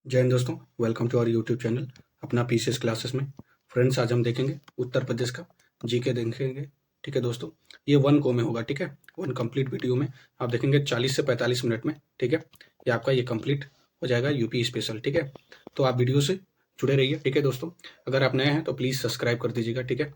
जय हिंद दोस्तों, welcome to our YouTube channel अपना पीसीएस क्लासेस में। फ्रेंड्स, आज हम देखेंगे उत्तर प्रदेश का जीके देखेंगे। ठीक है दोस्तों, ये 1 को में होगा। ठीक है, 1 कंप्लीट वीडियो में आप देखेंगे 40 से 45 मिनट में। ठीक है, ये आपका ये कंप्लीट हो जाएगा यूपी स्पेशल। ठीक है, तो आप वीडियो से जुड़े रहिए। ठीक है दोस्तों, अगर आप नए हैं तो प्लीज़ सब्सक्राइब कर दीजिएगा। ठीक है,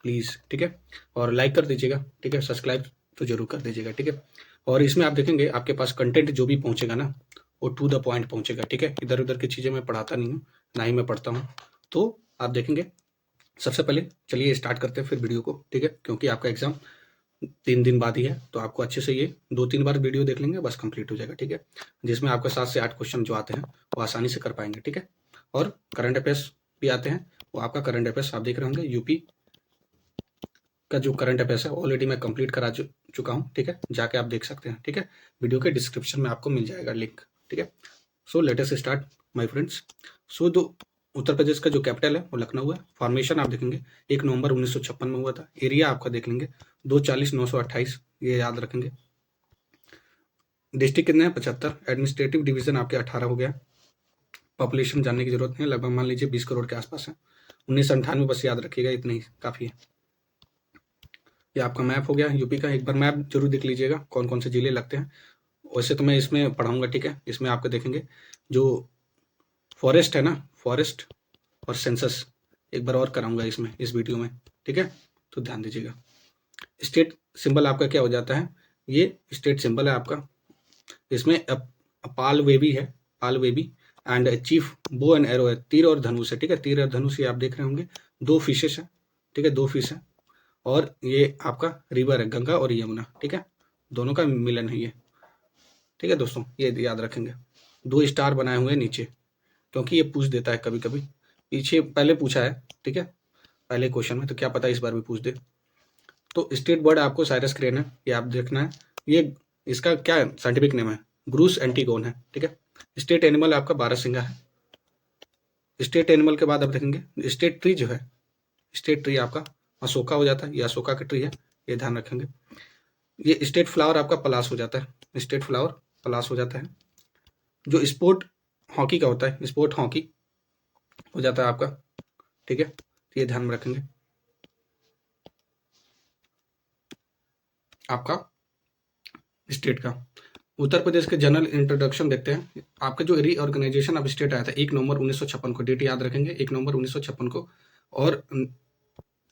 प्लीज़। ठीक है, और लाइक कर दीजिएगा। ठीक है, सब्सक्राइब तो जरूर कर दीजिएगा। ठीक है, और इसमें आप देखेंगे आपके पास कंटेंट जो भी पहुंचेगा ना, वो टू द पॉइंट पहुंचेगा। ठीक है, इधर उधर की चीज़ें मैं पढ़ाता नहीं हूँ, ना ही मैं पढ़ता हूँ। तो आप देखेंगे, सबसे पहले चलिए स्टार्ट करते हैं फिर वीडियो को। ठीक है, क्योंकि आपका एग्जाम 3 दिन बाद ही है, तो आपको अच्छे से ये 2-3 बार वीडियो देख लेंगे, बस कंप्लीट हो जाएगा। ठीक है, जिसमें आपका 7 से 8 क्वेश्चन जो आते हैं वो आसानी से कर पाएंगे। ठीक है, और करंट अफेयर्स भी आते हैं। वो आपका करंट अफेयर्स आप देख रहे होंगे, यूपी का जो करंट अफेयर्स है ऑलरेडी मैं कंप्लीट करा चुका हूँ। ठीक है, जाके आप देख सकते हैं। ठीक है, वीडियो के डिस्क्रिप्शन में आपको मिल जाएगा लिंक। ठीक है, so let us start my friends. So जो उत्तर प्रदेश का जो कैपिटल है वो लखनऊ है। फॉर्मेशन आप देखेंगे 1 नवंबर 1956 में हुआ था। एरिया आपका देख लेंगे 240,928, ये याद रखेंगे। डिस्ट्रिक्ट कितने हैं? 75। एडमिनिस्ट्रेटिव डिवीजन आपके 18 हो गया। पॉपुलेशन जानने की जरूरत नहीं है, लगभग मान लीजिए 20 करोड़ के आसपास है। 1998 बस याद रखिएगा, इतना ही काफ़ी है। ये आपका मैप हो गया यूपी का। एक बार मैप जरूर देख लीजिएगा कौन कौन से जिले लगते हैं। वैसे तो मैं इसमें पढ़ाऊंगा। ठीक है, इसमें आपको देखेंगे जो फॉरेस्ट है ना, फॉरेस्ट और सेंसस एक बार और कराऊंगा इसमें, इस वीडियो में। ठीक है, तो ध्यान दीजिएगा। स्टेट सिंबल आपका क्या हो जाता है? ये स्टेट सिंबल है आपका। इसमें पाल वेबी है, पाल वेबी and chief bow and arrow है, तीर और धनुष है। ठीक है, तीर और धनुष ये आप देख रहे होंगे। 2 फिशेस है। ठीक है, 2 फिश है। और ये आपका रिवर है, गंगा और यमुना। ठीक है, दोनों का मिलन है ये। ठीक है दोस्तों, ये याद रखेंगे। 2 स्टार बनाए हुए हैं नीचे, क्योंकि ये पूछ देता है कभी कभी। पीछे पहले पूछा है। ठीक है, पहले क्वेश्चन में, तो क्या पता इस बार भी पूछ दे। तो स्टेट बर्ड आपको साइरस क्रेन है, ये आप देखना है। ये इसका क्या साइंटिफिक नेम है? ब्रूस एंटीगोन है। ठीक है, स्टेट एनिमल आपका बारहसिंगा है। स्टेट एनिमल के बाद आप देखेंगे स्टेट ट्री जो है, स्टेट ट्री आपका अशोका हो जाता है, ये अशोका की ट्री है, ये ध्यान रखेंगे। ये स्टेट फ्लावर आपका पलास हो जाता है, स्टेट फ्लावर पलास हो जाता है। जो स्पोर्ट हॉकी का होता है, स्पोर्ट हॉकी हो जाता है आपका। ठीक है, तो ये ध्यान में रखेंगे। आपका स्टेट का उत्तर प्रदेश के जनरल इंट्रोडक्शन देखते हैं। आपका जो रीऑर्गेनाइजेशन ऑफ स्टेट आया था 1 नवंबर 1956 को, डेट याद रखेंगे 1 नवंबर 1956 को। और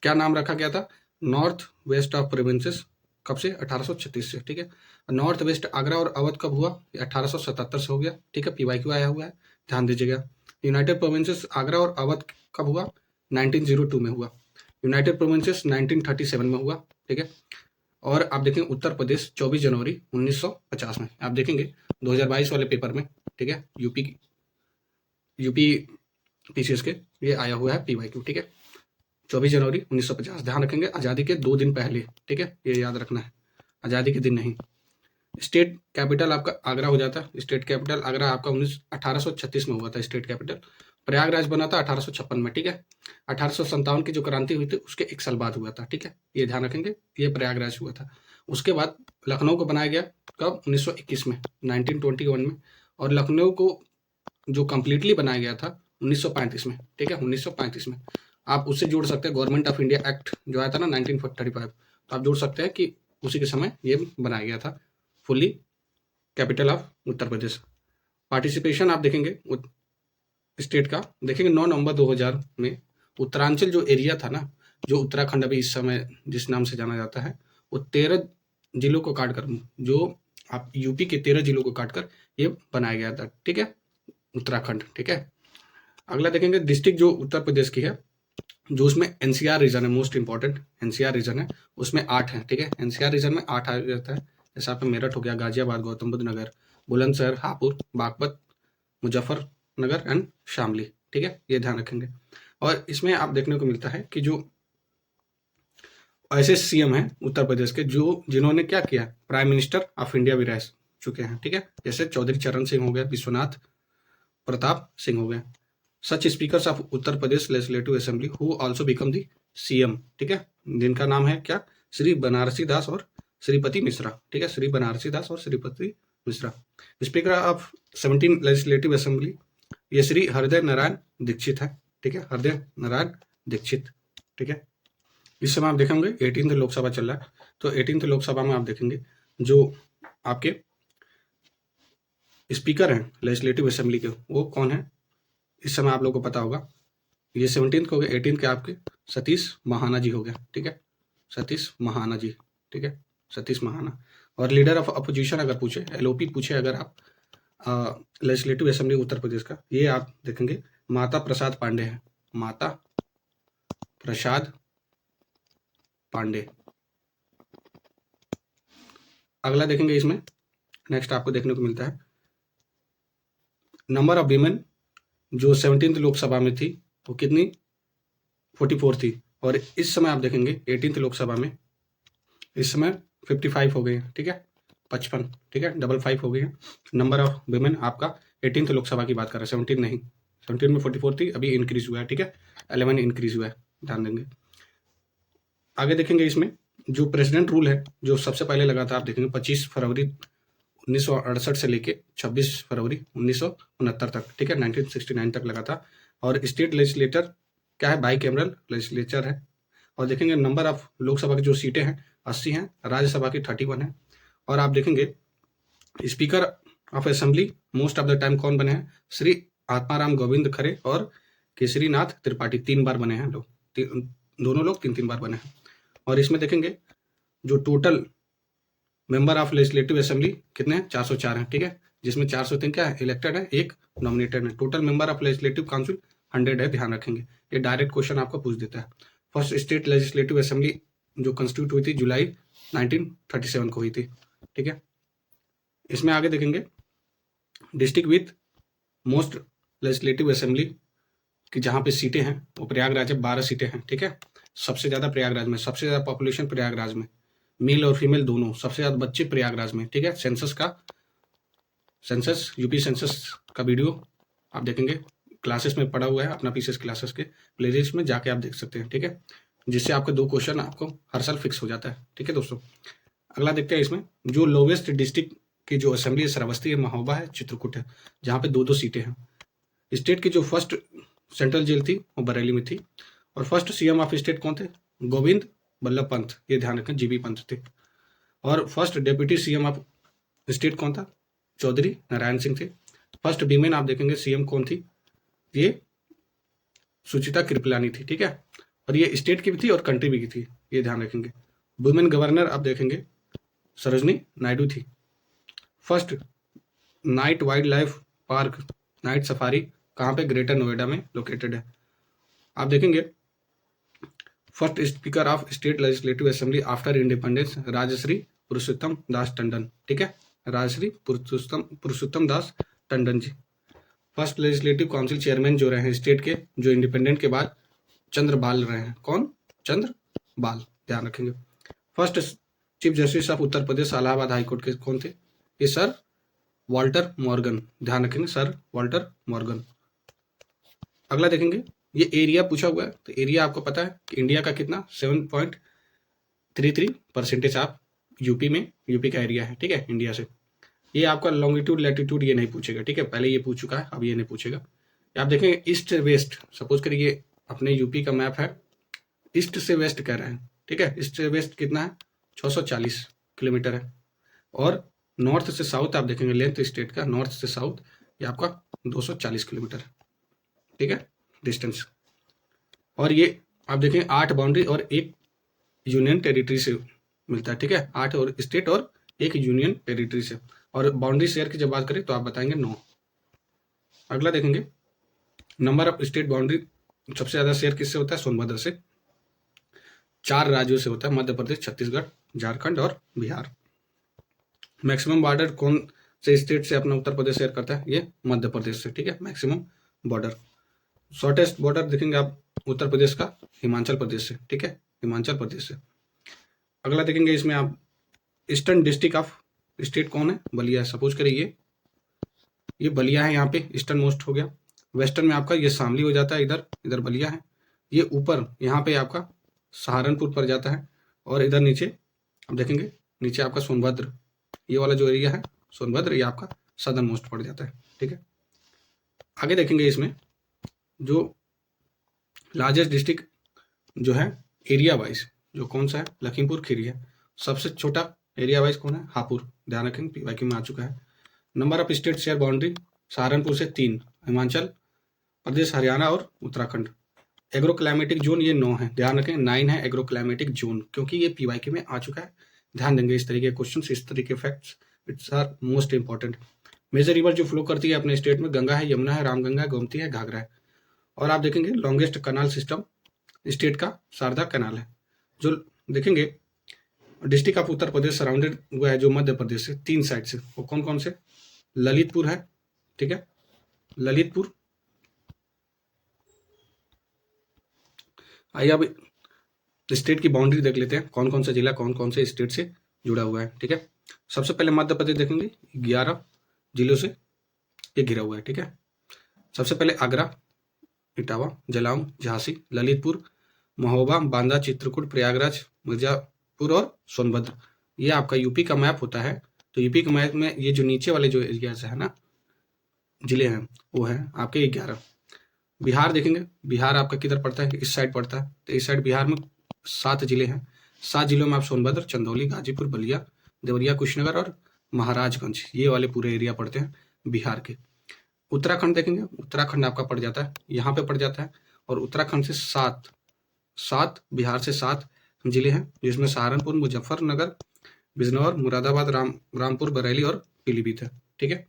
क्या नाम रखा गया था? North west of provinces. कब से? 1836 से। ठीक है, नॉर्थ वेस्ट आगरा और अवध कब हुआ? 1877 से हो गया। ठीक है, PYQ आया हुआ है, ध्यान दीजिएगा। यूनाइटेड प्रोविंसेस आगरा और अवध कब हुआ? 1902 में हुआ। यूनाइटेड प्रोविंसेस 1937 में हुआ। ठीक है, और आप देखेंगे उत्तर प्रदेश 24 जनवरी 1950 में। आप देखेंगे 2022 वाले पेपर में। ठीक है, यूपी PCS के ये आया हुआ है PYQ। ठीक है, 24 जनवरी 1950, ध्यान रखेंगे। आज़ादी के 2 दिन पहले। ठीक है, ये याद रखना है, आज़ादी के दिन नहीं। स्टेट कैपिटल आपका आगरा हो जाता है। स्टेट कैपिटल आगरा आपका 1836 में हुआ था स्टेट कैपिटल। प्रयागराज बना था 1856 में। ठीक है, 1857 की जो क्रांति हुई थी उसके 1 साल बाद हुआ था। ठीक है, ये ध्यान रखेंगे, ये प्रयागराज हुआ था। उसके बाद लखनऊ को बनाया गया कब? 1921 में, 1921 में। और लखनऊ को जो कंप्लीटली बनाया गया था 1935 में। ठीक है, 1935 में। आप उससे जोड़ सकते हैं गवर्नमेंट ऑफ इंडिया एक्ट जो आया था ना 1935, तो आप जोड़ सकते हैं कि उसी के समय ये बनाया गया था fully capital of Uttar Pradesh. Participation आप देखेंगे स्टेट का, देखेंगे 9 नवंबर 2000 में उत्तरांचल जो एरिया था ना, जो उत्तराखंड अभी इस समय जिस नाम से जाना जाता है, वो 13 जिलों को काटकर, जो आप यूपी के 13 जिलों को काटकर ये बनाया गया था। ठीक है, उत्तराखंड। ठीक है, अगला देखेंगे डिस्ट्रिक्ट जो उत्तर प्रदेश की है, जो उसमें NCR रीजन है, मोस्ट इंपॉर्टेंट NCR रीजन है, उसमें 8 है। ठीक है, NCR रीजन में 8 आ जाता है। जैसे आपका मेरठ हो गया, गाजियाबाद, गौतम बुद्ध नगर, बुलंदशहर, हापुड़, बागपत, मुजफ्फरनगर एंड शामली। ठीक है, ये ध्यान रखेंगे। और इसमें आप देखने को मिलता है कि जो ऐसे CM हैं उत्तर प्रदेश के, जो जिन्होंने क्या किया, प्राइम मिनिस्टर ऑफ इंडिया भी रह चुके हैं। ठीक है, जैसे चौधरी चरण सिंह हो गया, विश्वनाथ प्रताप सिंह हो गए। Such speakers of Uttar Pradesh legislative assembly who also become the CM। ठीक है, जिनका नाम है क्या? श्री बनारसी दास और श्रीपति मिश्रा। ठीक है, श्री बनारसी दास और Shripati Mishra. Speaker of 17 legislative assembly, ये श्री हृदय नारायण दीक्षित है, ठीक है, हृदय नारायण दीक्षित, ठीक है। इस समय आप देखेंगे 18th लोकसभा चल रहा है, तो 18th लोकसभा में आप देखेंगे जो आपके स्पीकर हैं लेजिस्लेटिव असेंबली के, वो कौन है, इस समय आप लोगों को पता होगा। ये 17th को हो गया, 18th के आपके सतीश महाना जी हो गया, ठीक है, सतीश महाना जी, ठीक है, सतीश महाना। और लीडर ऑफ अपोजिशन अगर पूछे, एलओपी पूछे अगर आप लेजिस्लेटिव असेंबली उत्तर प्रदेश का, ये आप देखेंगे माता प्रसाद पांडे है, माता प्रसाद पांडे। अगला देखेंगे इसमें नेक्स्ट आपको देखने को मिलता है नंबर ऑफ वीमेन जो 17th लोकसभा में थी वो कितनी 44 थी, और इस समय आप देखेंगे 18th लोकसभा में इस समय 55 हो गए हैं, ठीक है, 55, ठीक है, 55 हो गए हैं नंबर ऑफ वीमेन आपका 18th लोकसभा की बात कर रहे हैं, 17 नहीं, 17 में 44 थी, अभी इंक्रीज हुआ है, ठीक है, 11 इंक्रीज हुआ है, ध्यान देंगे। आगे देखेंगे इसमें जो प्रेसिडेंट रूल है जो सबसे पहले लगा था, आप देखेंगे 25 फरवरी 1968 से लेके 26 फरवरी 1969 तक, ठीक है, 1969 तक लगा था। और स्टेट लेजिस्लेटर क्या है, बाई कैमरल लेजिस्लेचर है। और देखेंगे नंबर ऑफ लोकसभा की जो सीटें हैं 80 हैं, राज्यसभा की 31 है। और आप देखेंगे speaker of assembly most of the time कौन बने हैं, श्री आत्माराम गोविंद खरे और केसरीनाथ त्रिपाठी, 3 बार बने हैं लोग, दोनों लोग 3 बार बने हैं। और इसमें देखेंगे जो total member of legislative assembly कितने हैं, 404 हैं, ठीक है, जिसमें 403 क्या है, इलेक्टेड है, 1 नॉमिनेटेड है। Total member of legislative council 100 है, ध्यान रखेंगे, ये डायरेक्ट क्वेश्चन आपको पूछ देता है। फर्स्ट स्टेट लेजिस्लेटिव असेंबली जो कंस्टिट्यूट हुई थी जुलाई 1937 को हुई थी, ठीक है। इसमें आगे देखेंगे district with most legislative assembly की जहाँ पे सीटें हैं वो प्रयागराज है, 12 सीटें हैं, ठीक है, सबसे ज़्यादा प्रयागराज में, सबसे ज़्यादा पॉपुलेशन प्रयागराज में, मेल और फीमेल दोनों, सबसे ज़्यादा बच्चे प्रयागराज में, ठीक है। सेंसस यूपी सेंसस का वीडियो आप देखेंगे, क्लासेस में पढ़ा हुआ है, अपना पीसीएस क्लासेस के प्लेलिस्ट में जाके आप देख सकते हैं, ठीक है, जिससे आपके 2 क्वेश्चन आपको हर साल फिक्स हो जाता है, ठीक है दोस्तों। अगला देखते हैं इसमें जो लोवेस्ट डिस्ट्रिक्ट की जो असेंबली है, श्रावस्ती है, महोबा है, चित्रकूट है, जहाँ पे 2-2 सीटें हैं। स्टेट की जो फर्स्ट सेंट्रल जेल थी वो बरेली में थी। और फर्स्ट सीएम ऑफ स्टेट कौन थे, गोविंद बल्लभ पंत, ये ध्यान रखें, जीबी पंत थे। और first deputy CM of state कौन था, चौधरी नारायण सिंह थे। फर्स्ट वीमेन आप देखेंगे सीएम कौन थी, ये सुचिता कृपलानी थी, ठीक है, और ये स्टेट की भी थी और कंट्री भी थी, ये ध्यान रखेंगे। वुमेन गवर्नर आप देखेंगे सरोजनी नायडू थी। First night wild life park night safari कहाँ पे, ग्रेटर नोएडा में लोकेटेड है। आप देखेंगे first speaker of state legislative assembly after independence Rajarshi Purushottam Das Tandon, ठीक है, Rajarshi Purushottam Das Tandon ji. First legislative council chairman जो रहे हैं स्टेट के, जो इंडिपेंडेंट के बाद चंद्रबाल रहे हैं, कौन, चंद्रबाल, ध्यान रखेंगे। First chief justice of Uttar Pradesh Allahabad high court के कौन थे, ये सर वाल्टर मॉर्गन, ध्यान रखेंगे, सर वाल्टर मॉर्गन। अगला देखेंगे ये एरिया पूछा हुआ है, तो एरिया आपको पता है कि इंडिया का कितना 7.33% आप यूपी में, यूपी का एरिया है, ठीक है, इंडिया से। ये आपका लॉन्गिट्यूड लैटिट्यूड ये नहीं पूछेगा, ठीक है, पहले ये पूछ चुका है, अब ये नहीं पूछेगा। आप देखेंगे ईस्ट वेस्ट, सपोज करिए अपने यूपी का मैप है, ईस्ट से वेस्ट कह रहे हैं, ठीक है, ईस्ट से वेस्ट कितना है 640 किलोमीटर है। और नॉर्थ से साउथ आप देखेंगे लेंथ स्टेट का, नॉर्थ से साउथ ये आपका 240 किलोमीटर है, ठीक है, डिस्टेंस। और ये आप देखें 8 बाउंड्री और 1 यूनियन टेरिटरी से मिलता है, ठीक है, 8 और स्टेट और 1 यूनियन टेरिटरी से। और बाउंड्री शेयर की जब बात करें तो आप बताएंगे 9। अगला देखेंगे नंबर ऑफ स्टेट बाउंड्री सबसे ज़्यादा शेयर किससे होता है, सोनभद्र से, 4 राज्यों से होता है, मध्य प्रदेश, छत्तीसगढ़, झारखंड और बिहार। मैक्सिमम बॉर्डर कौन से स्टेट से अपना उत्तर प्रदेश शेयर करता है, ये मध्य प्रदेश से, ठीक है, मैक्सिमम बॉर्डर। शॉर्टेस्ट बॉर्डर देखेंगे आप उत्तर प्रदेश का हिमाचल प्रदेश से, ठीक है, हिमाचल प्रदेश से। अगला देखेंगे इसमें आप ईस्टर्न डिस्ट्रिक्ट ऑफ स्टेट कौन है, बलिया। सपोज करिए ये बलिया है, यहाँ पे ईस्टर्न मोस्ट हो गया। वेस्टर्न में आपका ये शामली हो जाता है, इधर इधर बलिया है। ये ऊपर यहाँ पे आपका सहारनपुर पर जाता है, और इधर नीचे आप देखेंगे नीचे आपका सोनभद्र, ये वाला जो एरिया है सोनभद्र, ये आपका सदर्न मोस्ट पड़ जाता है, ठीक है। आगे देखेंगे इसमें जो लार्जेस्ट डिस्ट्रिक्ट जो है एरिया वाइज, जो कौन सा है, लखीमपुर खीरी है। सबसे छोटा एरिया वाइज कौन है, हापुड़। ध्यान रखेंगे, पीवाईक्यू में आ चुका है। Number of state share boundary, Saharanpur से 3, हिमाचल प्रदेश, हरियाणा और उत्तराखंड। एग्रो क्लाइमेटिक जोन ये 9 है, ध्यान रखें 9 है एग्रो क्लाइमेटिक जोन, क्योंकि ये पीवाईक्यू में आ चुका है। ध्यान देंगे इस तरीके के क्वेश्चन, इस तरीके facts, it's are most important. Major river जो फ्लो करती है अपने स्टेट में, गंगा है, यमुना है, रामगंगा है, गोमती है, घाघरा है। और आप देखेंगे लॉन्गेस्ट कनाल सिस्टम स्टेट का शारदा कैनाल है। जो देखेंगे district of Uttar Pradesh surrounded हुआ है जो मध्य प्रदेश से 3 साइड से, वो कौन कौन से, ललितपुर है, ठीक है, ललितपुर। आइए अब स्टेट की बाउंड्री देख लेते हैं, कौन कौन सा जिला कौन कौन से स्टेट से जुड़ा हुआ है, ठीक है। सबसे पहले मध्य प्रदेश देखेंगे, 11 जिलों से ये घिरा हुआ है, ठीक है। सबसे पहले आगरा, इटावा, जलाउं, झांसी, ललितपुर, महोबा, बांदा, चित्रकूट, प्रयागराज, मिर्जापुर और सोनभद्र। ये आपका यूपी का मैप होता है, तो यूपी के मैप में ये जो नीचे वाले जो एरियाज है ना, जिले हैं, वो है आपके 11। बिहार देखेंगे, बिहार आपका किधर पड़ता है, इस साइड पड़ता है, तो इस साइड बिहार में 7 जिले हैं। 7 जिलों में आप सोनभद्र, चंदौली, गाजीपुर, बलिया, देवरिया, कुशीनगर और महाराजगंज, ये वाले पूरे एरिया पड़ते हैं बिहार के। उत्तराखंड देखेंगे, उत्तराखंड आपका पड़ जाता है, यहाँ पे पड़ जाता है। और उत्तराखंड से 7 बिहार से 7 जिले हैं, जिसमें सहारनपुर, मुजफ्फरनगर, बिजनौर, मुरादाबाद, रामपुर, बरेली और पीलीभीत है, ठीक है।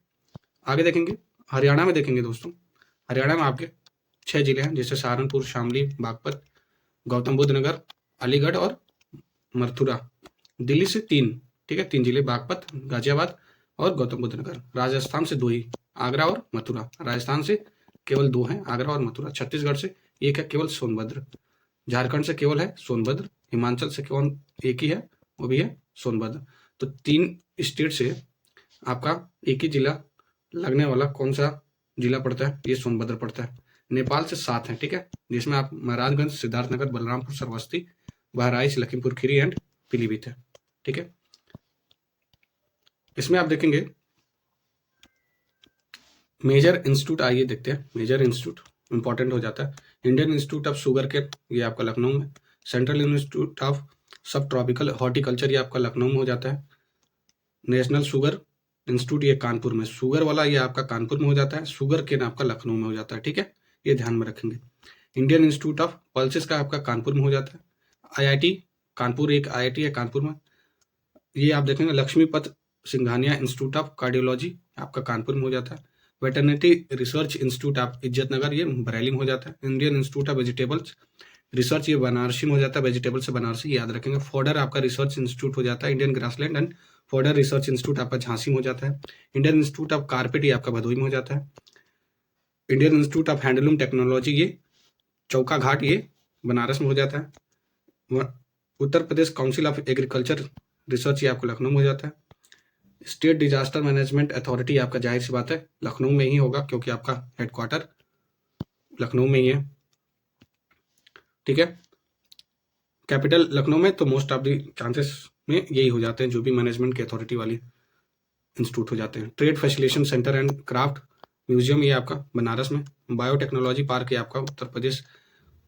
आगे देखेंगे हरियाणा में, देखेंगे दोस्तों हरियाणा में आपके 6 जिले हैं, जैसे सहारनपुर, शामली, बागपत, गौतम बुद्ध नगर, अलीगढ़ और मथुरा। दिल्ली से 3, ठीक है, 3 जिले, बागपत, गाजियाबाद और गौतम बुद्ध नगर। राजस्थान से 2 ही, आगरा और मथुरा। राजस्थान से केवल 2 हैं, आगरा और मथुरा। छत्तीसगढ़ से एक है, केवल सोनभद्र। झारखंड से केवल है सोनभद्र। हिमाचल से केवल एक ही है, वो भी है सोनभद्र। तो 3 स्टेट से आपका एक ही जिला लगने वाला कौन सा जिला पड़ता है, ये सोनभद्र पड़ता है। नेपाल से 7 है, ठीक है, जिसमें आप महाराजगंज, सिद्धार्थनगर, बलरामपुर, श्रावस्ती, बहराइच, लखीमपुर खीरी एंड पीलीभीत है, ठीक है। इसमें आप देखेंगे मेजर इंस्टीट्यूट, आइए देखते हैं। मेजर इंस्टीट्यूट इंपॉर्टेंट हो जाता है। Indian institute of sugar care, ये आपका लखनऊ में। सेंट्रल इंस्टीट्यूट ऑफ सब ट्रॉपिकल हॉर्टिकल्चर, ये आपका लखनऊ में हो जाता है। नेशनल शुगर इंस्टीट्यूट, ये कानपुर में। शुगर वाला ये आपका कानपुर में हो जाता है। शुगर केन आपका लखनऊ में हो जाता है, ठीक है, ये ध्यान में रखेंगे। इंडियन इंस्टीट्यूट ऑफ पल्सेस का आपका कानपुर में हो जाता है। आईआईटी कानपुर, एक आईआईटी है कानपुर में, ये आप देखेंगे। Lakshmipat Singhania institute of cardiology आपका कानपुर में हो जाता है। वेटरनिटी रिसर्च इंस्टीट्यूट आप इज्जतनगर, ये बरेली में हो जाता है। Indian institute of vegetables research, ये बनारसी में हो जाता है। वेजिटेबल से बनारसी, याद रखेंगे। फॉर्डर आपका रिसर्च इंस्टीट्यूट हो जाता है। Indian grassland and fodder research institute आपका झांसी में हो जाता है। इंडियन इंस्टीट्यूट ऑफ कारपेट, ये आपका भदोई में हो जाता है। Indian institute of handloom technology, ये चौका घाट, ये बनारस में हो जाता है। उत्तर प्रदेश काउंसिल ऑफ एग्रीकल्चर रिसर्च, ये आपको लखनऊ में हो जाता है। स्टेट डिजास्टर मैनेजमेंट अथॉरिटी, आपका जाहिर सी बात है लखनऊ में ही होगा, क्योंकि आपका हेडक्वार्टर लखनऊ में ही है, ठीक है। कैपिटल लखनऊ में, तो मोस्ट ऑफ द चांसेस में यही हो जाते हैं, जो भी मैनेजमेंट की अथॉरिटी वाली इंस्टीट्यूट हो जाते हैं। Trade facilitation centre and craft museum, ये आपका बनारस में। बायोटेक्नोलॉजी पार्क, ये आपका उत्तर प्रदेश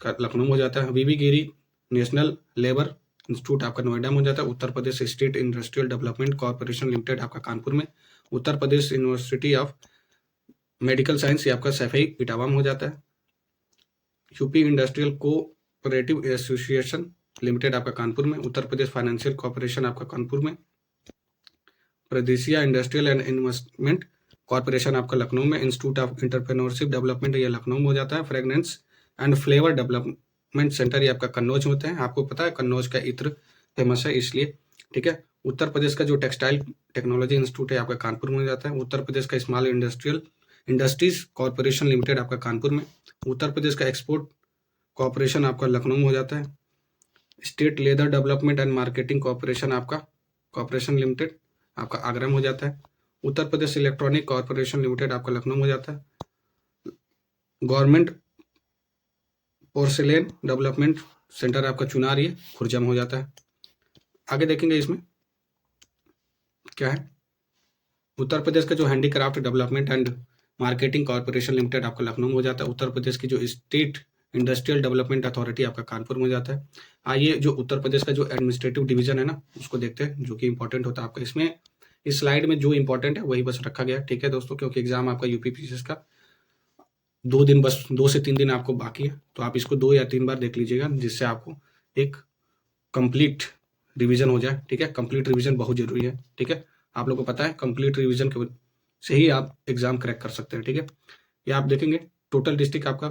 का लखनऊ में हो जाता है। V V Giri national labour institute आपका नोएडा में हो जाता है। Uttar Pradesh state industrial development corporation limited आपका कानपुर में। Uttar Pradesh university of medical science, ये आपका सैफई इटावा में हो जाता है। UP industrial cooperative association limited आपका कानपुर में। उत्तर प्रदेश फाइनेंशियल कॉर्पोरेशन आपका कानपुर में। प्रदेशिया इंडस्ट्रियल एंड इन्वेस्टमेंट कॉर्पोरेशन आपका लखनऊ में। इंस्टीट्यूट ऑफ एंटरप्रेन्योरशिप डेवलपमेंट, ये लखनऊ में हो जाता है। Fragrance and flavour development centre, ये आपका कन्नौज में होते हैं। आपको पता है कन्नौज का इत्र फेमस है इसलिए, ठीक है। उत्तर प्रदेश का जो टेक्सटाइल टेक्नोलॉजी इंस्टीट्यूट है आपका कानपुर में हो जाता है। उत्तर प्रदेश का स्मॉल इंडस्ट्रीज कॉर्पोरेशन लिमिटेड आपका कानपुर में। उत्तर प्रदेश का एक्सपोर्ट कॉर्पोरेशन आपका लखनऊ में हो जाता है। State leather development and marketing corporation आपका कॉर्पोरेशन लिमिटेड आपका आगरा में हो जाता है। उत्तर प्रदेश इलेक्ट्रॉनिक कॉर्पोरेशन लिमिटेड आपका लखनऊ में हो जाता है। गवर्नमेंट पोर्सिलेन डेवलपमेंट सेंटर आपका चुनार, ये खुर्जा में हो जाता है। आगे देखेंगे इसमें क्या है। उत्तर प्रदेश का जो handicraft development and marketing corporation limited आपका लखनऊ में हो जाता है। उत्तर प्रदेश की जो स्टेट इंडस्ट्रियल डेवलपमेंट अथॉरिटी आपका कानपुर में हो जाता है। आइए जो उत्तर प्रदेश का जो एडमिनिस्ट्रेटिव डिवीजन है ना, उसको देखते हैं, जो कि इंपॉर्टेंट होता है आपका। इसमें इस स्लाइड में जो इंपॉर्टेंट है वही बस रखा गया है, ठीक है दोस्तों, क्योंकि एग्जाम आपका यूपीपीसीएस का 2 दिन, बस 2 से 3 दिन आपको बाकी है, तो आप इसको 2 या 3 बार देख लीजिएगा, जिससे आपको एक कंप्लीट रिवीजन हो जाए, ठीक है। कंप्लीट रिवीजन बहुत जरूरी है, ठीक है। आप लोगों को पता है कंप्लीट रिवीजन से ही आप एग्जाम क्रैक कर सकते हैं, ठीक है। ये आप देखेंगे टोटल डिस्ट्रिक्ट आपका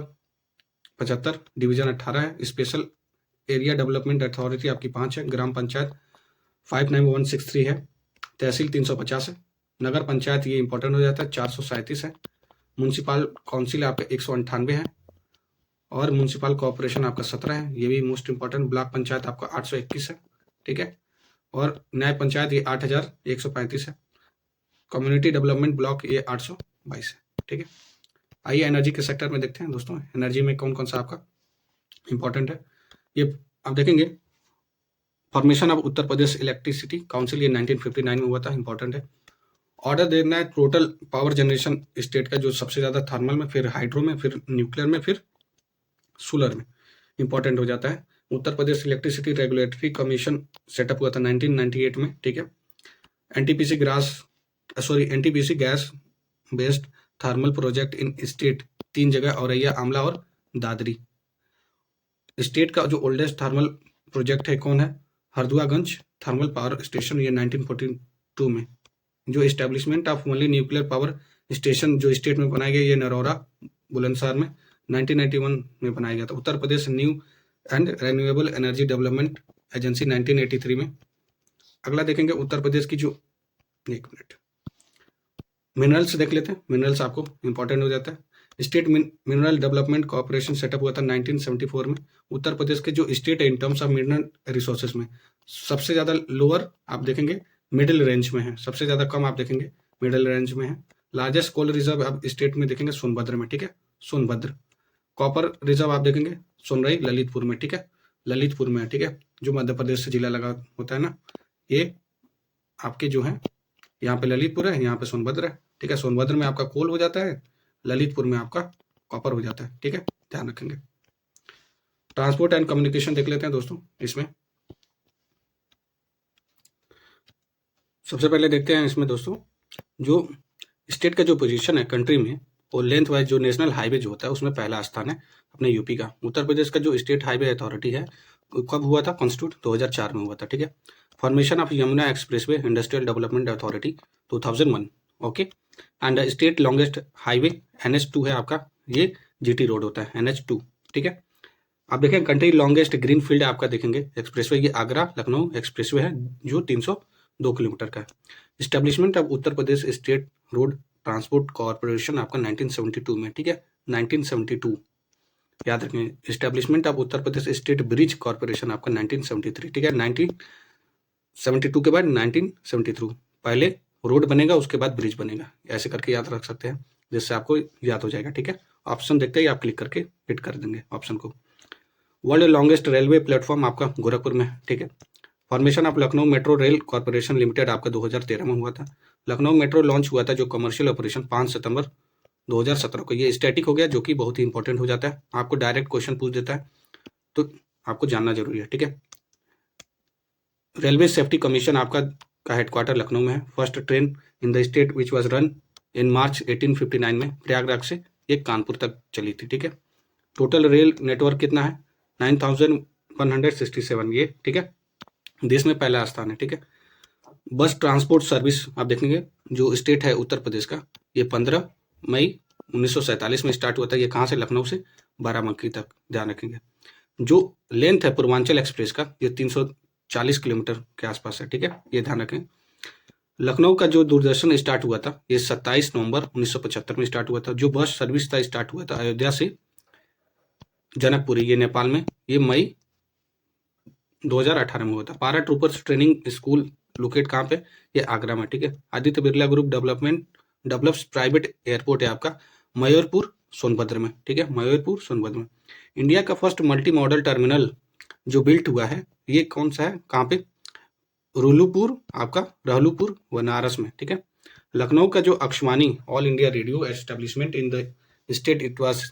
75, डिवीजन 18 है, स्पेशल एरिया डेवलपमेंट अथॉरिटी आपकी 5 है, ग्राम पंचायत 59163 है, तहसील 350 है, नगर पंचायत ये इंपॉर्टेंट हो जाता है 437 है, म्यूनसिपल काउंसिल आपका 198 है, और म्यूनसिपल कॉर्पोरेशन आपका 17 है, ये भी मोस्ट इंपॉर्टेंट। ब्लॉक पंचायत आपका 821 है, ठीक है, और न्याय पंचायत ये 8135 है, कम्युनिटी डेवलपमेंट ब्लॉक ये 822 है, ठीक है। आइए एनर्जी के सेक्टर में देखते हैं दोस्तों, एनर्जी में कौन कौन सा आपका इंपॉर्टेंट है। ये आप देखेंगे formation of Uttar Pradesh electricity council ये 1959 में हुआ था, इंपॉर्टेंट है। ऑर्डर देना है टोटल पावर जनरेशन स्टेट का, जो सबसे ज्यादा थर्मल में, फिर हाइड्रो में, फिर न्यूक्लियर में, फिर सोलर में इंपॉर्टेंट हो जाता है। उत्तर प्रदेश इलेक्ट्रिसिटी रेगुलेटरी कमीशन सेटअप हुआ था 1998 में, ठीक है। NTPC gas based thermal project in state 3 जगह, औरैया, आमला और दादरी। स्टेट का जो ओल्डेस्ट थर्मल प्रोजेक्ट है कौन है, हरदुआगंज थर्मल पावर स्टेशन, ये 1942 में। जो establishment of only nuclear power station जो स्टेट में बनाया गया, ये नरौरा बुलंदशहर में 1991 में बनाया गया था। Uttar Pradesh new and renewable energy development agency 1983 में। अगला देखेंगे उत्तर प्रदेश की जो, एक मिनट, मिनरल्स देख लेते हैं। मिनरल्स आपको इंपॉर्टेंट हो जाता है। State mineral development corporation setup हुआ था 1974 में। उत्तर प्रदेश के जो स्टेट है in terms of mineral resources में सबसे ज्यादा लोअर आप देखेंगे मिडिल रेंज में है, सबसे ज्यादा कम आप देखेंगे मिडिल रेंज में है। लार्जेस्ट कोल रिजर्व आप स्टेट में देखेंगे सोनभद्र में, ठीक है, सोनभद्र। कॉपर रिजर्व आप देखेंगे सोनराई ललितपुर में, ठीक है, ललितपुर में, ठीक है, जो मध्य प्रदेश से जिला लगा होता है ना, ये आपके जो है यहाँ पे ललितपुर है, यहाँ पे सोनभद्र है, ठीक है। सोनभद्र में आपका कोल हो जाता है, ललितपुर में आपका कॉपर हो जाता है, ठीक है, ध्यान रखेंगे। ट्रांसपोर्ट एंड कम्युनिकेशन देख लेते हैं दोस्तों। इसमें सबसे पहले देखते हैं इसमें दोस्तों, जो स्टेट का जो पोजीशन है कंट्री में, वो लेंथ वाइज जो नेशनल हाईवे जो होता है उसमें पहला स्थान है अपने यूपी का। उत्तर प्रदेश का जो स्टेट हाईवे अथॉरिटी है कब हुआ था, कॉन्स्टिट्यूट 2004 में हुआ था, ठीक है। Formation of Yamuna expressway industrial development authority 2001, okay. And state longest highway NH2 है आपका, ये GT रोड होता है NH2, ठीक है। आप देखें कंट्री लॉन्गेस्ट ग्रीन फील्ड आपका देखेंगे एक्सप्रेसवे, ये आगरा लखनऊ एक्सप्रेसवे है जो 302 किलोमीटर का है। Establishment of Uttar Pradesh state road transport corporation आपका 1972 में, ठीक है, 1972 याद रखें। Establishment of Uttar Pradesh state bridge corporation आपका 1973, ठीक है। 1972 के बाद 1973, पहले रोड बनेगा उसके बाद ब्रिज बनेगा, ऐसे करके याद रख सकते हैं, जिससे आपको याद हो जाएगा, ठीक है। ऑप्शन देखते ही आप क्लिक करके हिट कर देंगे ऑप्शन को। वर्ल्ड लॉन्गेस्ट रेलवे प्लेटफॉर्म आपका गोरखपुर में, ठीक है। Formation of Lucknow metro rail corporation limited आपका 2013 में हुआ था। लखनऊ मेट्रो लॉन्च हुआ था जो कमर्शियल ऑपरेशन 5 सितंबर 2017 को। ये स्टैटिक हो गया, जो कि बहुत ही इंपॉर्टेंट हो जाता है, आपको डायरेक्ट क्वेश्चन पूछ देता है, तो आपको जानना जरूरी है, ठीक है। रेलवे सेफ्टी कमीशन आपका का हेडक्वार्टर लखनऊ में है। First train in the state which was run in March 1859 में प्रयागराज से ये कानपुर तक चली थी, ठीक है। टोटल रेल नेटवर्क कितना है, 9167 ये, ठीक है, देश में पहला स्थान है, ठीक है। बस ट्रांसपोर्ट सर्विस आप देखेंगे जो स्टेट है उत्तर प्रदेश का, ये 15 मई 1947 में स्टार्ट हुआ था। ये कहाँ से, लखनऊ से बाराबंकी तक, ध्यान रखेंगे। जो लेंथ है पूर्वांचल एक्सप्रेस का, ये 340 किलोमीटर के आसपास है, ठीक है, ये ध्यान रखें। लखनऊ का जो दूरदर्शन स्टार्ट हुआ था ये 27 नवंबर 1975 में स्टार्ट हुआ था। जो बस सर्विस था स्टार्ट हुआ था अयोध्या से जनकपुरी, ये नेपाल में, ये मई 2018 में हुआ था। पारा ट्रूपर्स ट्रेनिंग स्कूल लोकेट कहाँ पे, ये आगरा में, ठीक है। Aditya Birla group develops private airport है आपका मयूरपुर सोनभद्र में, ठीक है, मयूरपुर सोनभद्र में। इंडिया का फर्स्ट मल्टी मॉडल टर्मिनल जो बिल्ट हुआ है ये कौन सा है, कहाँ पे, रहलूपुर आपका, रहलूपुर बनारस में, ठीक है। लखनऊ का जो Akashvani all India radio establishment in the state it was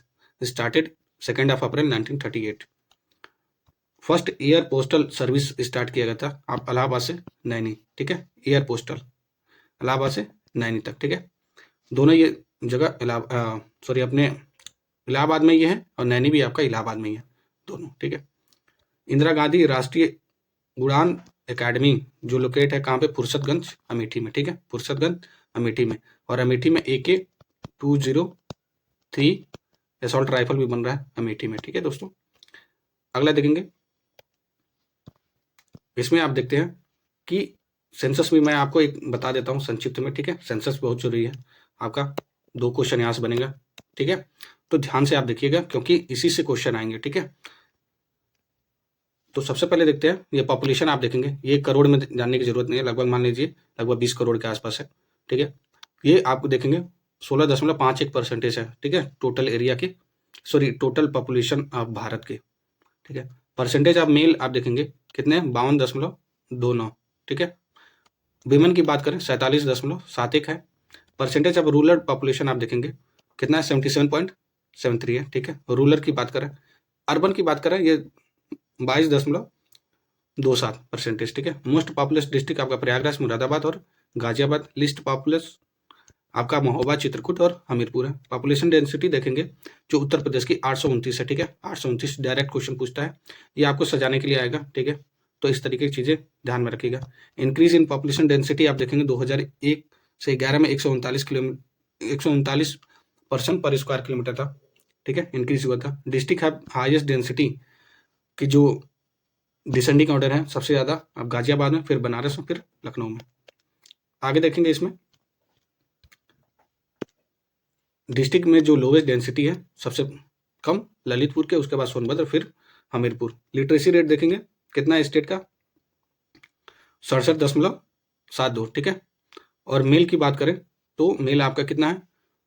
started 2 April 1938। First air postal service start किया गया था आप इलाहाबाद से नैनी, ठीक है, एयर पोस्टल इलाहाबाद से नैनी तक, ठीक है। दोनों ये जगह सॉरी अपने इलाहाबाद में ये है और नैनी भी आपका इलाहाबाद में ही है, दोनों, ठीक है। इंदिरा गांधी राष्ट्रीय उड़ान एकेडमी जो लोकेट है कहाँ पे, फुर्सतगंज अमेठी में, ठीक है, फुर्सतगंज अमेठी में। और अमेठी में AK-203 असॉल्ट राइफल भी बन रहा है अमेठी में, ठीक है दोस्तों। अगला देखेंगे, इसमें आप देखते हैं कि सेंसस भी मैं आपको एक बता देता हूँ संक्षिप्त में, ठीक है। सेंसस बहुत जरूरी है आपका, 2 क्वेश्चन यहाँ से बनेगा, ठीक है। तो ध्यान से आप देखिएगा क्योंकि इसी से क्वेश्चन आएंगे, ठीक है। तो सबसे पहले देखते हैं, ये पॉपुलेशन आप देखेंगे, ये करोड़ में जानने की जरूरत नहीं है, लगभग मान लीजिए लगभग 20 करोड़ के आसपास है, ठीक है। ये आपको देखेंगे 16.51% है, ठीक है, टोटल एरिया के, sorry total population of Bharat के, ठीक है। परसेंटेज ऑफ मेल आप देखेंगे कितने, 52.29, ठीक है। विमेन की बात करें 47.71 है। परसेंटेज ऑफ रूरल पॉपुलेशन आप देखेंगे कितना है, 77.73 है, ठीक है। रूरल की बात करें, अर्बन की बात करें ये 22.27%, ठीक है। मोस्ट पॉपुलस डिस्ट्रिक्ट आपका प्रयागराज, मुरादाबाद और गाजियाबाद। लिस्ट पॉपुलस आपका महोबा, चित्रकूट और हमीरपुर है। पॉपुलेशन डेंसिटी देखेंगे जो उत्तर प्रदेश की 829 है, ठीक है, 829। डायरेक्ट क्वेश्चन पूछता है, ये आपको सजाने के लिए आएगा, ठीक है। तो इस तरीके की चीजें ध्यान में रखिएगा। इंक्रीज इन पॉपुलेशन डेंसिटी आप देखेंगे 2001 से 11 में 139% पर स्क्वायर किलोमीटर था, ठीक है, इंक्रीज हुआ था। डिस्ट्रिक्ट है हाईएस्ट डेंसिटी की जो डिसेंडिंग ऑर्डर है सबसे ज्यादा अब गाजियाबाद में, फिर बनारस में, फिर लखनऊ में। आगे देखेंगे इसमें डिस्ट्रिक्ट में जो लोवेस्ट डेंसिटी है सबसे कम ललितपुर के, उसके बाद सोनभद्र, फिर हमीरपुर। लिटरेसी रेट देखेंगे कितना है स्टेट का, 67.72, ठीक है। और मेल की बात करें तो मेल आपका कितना है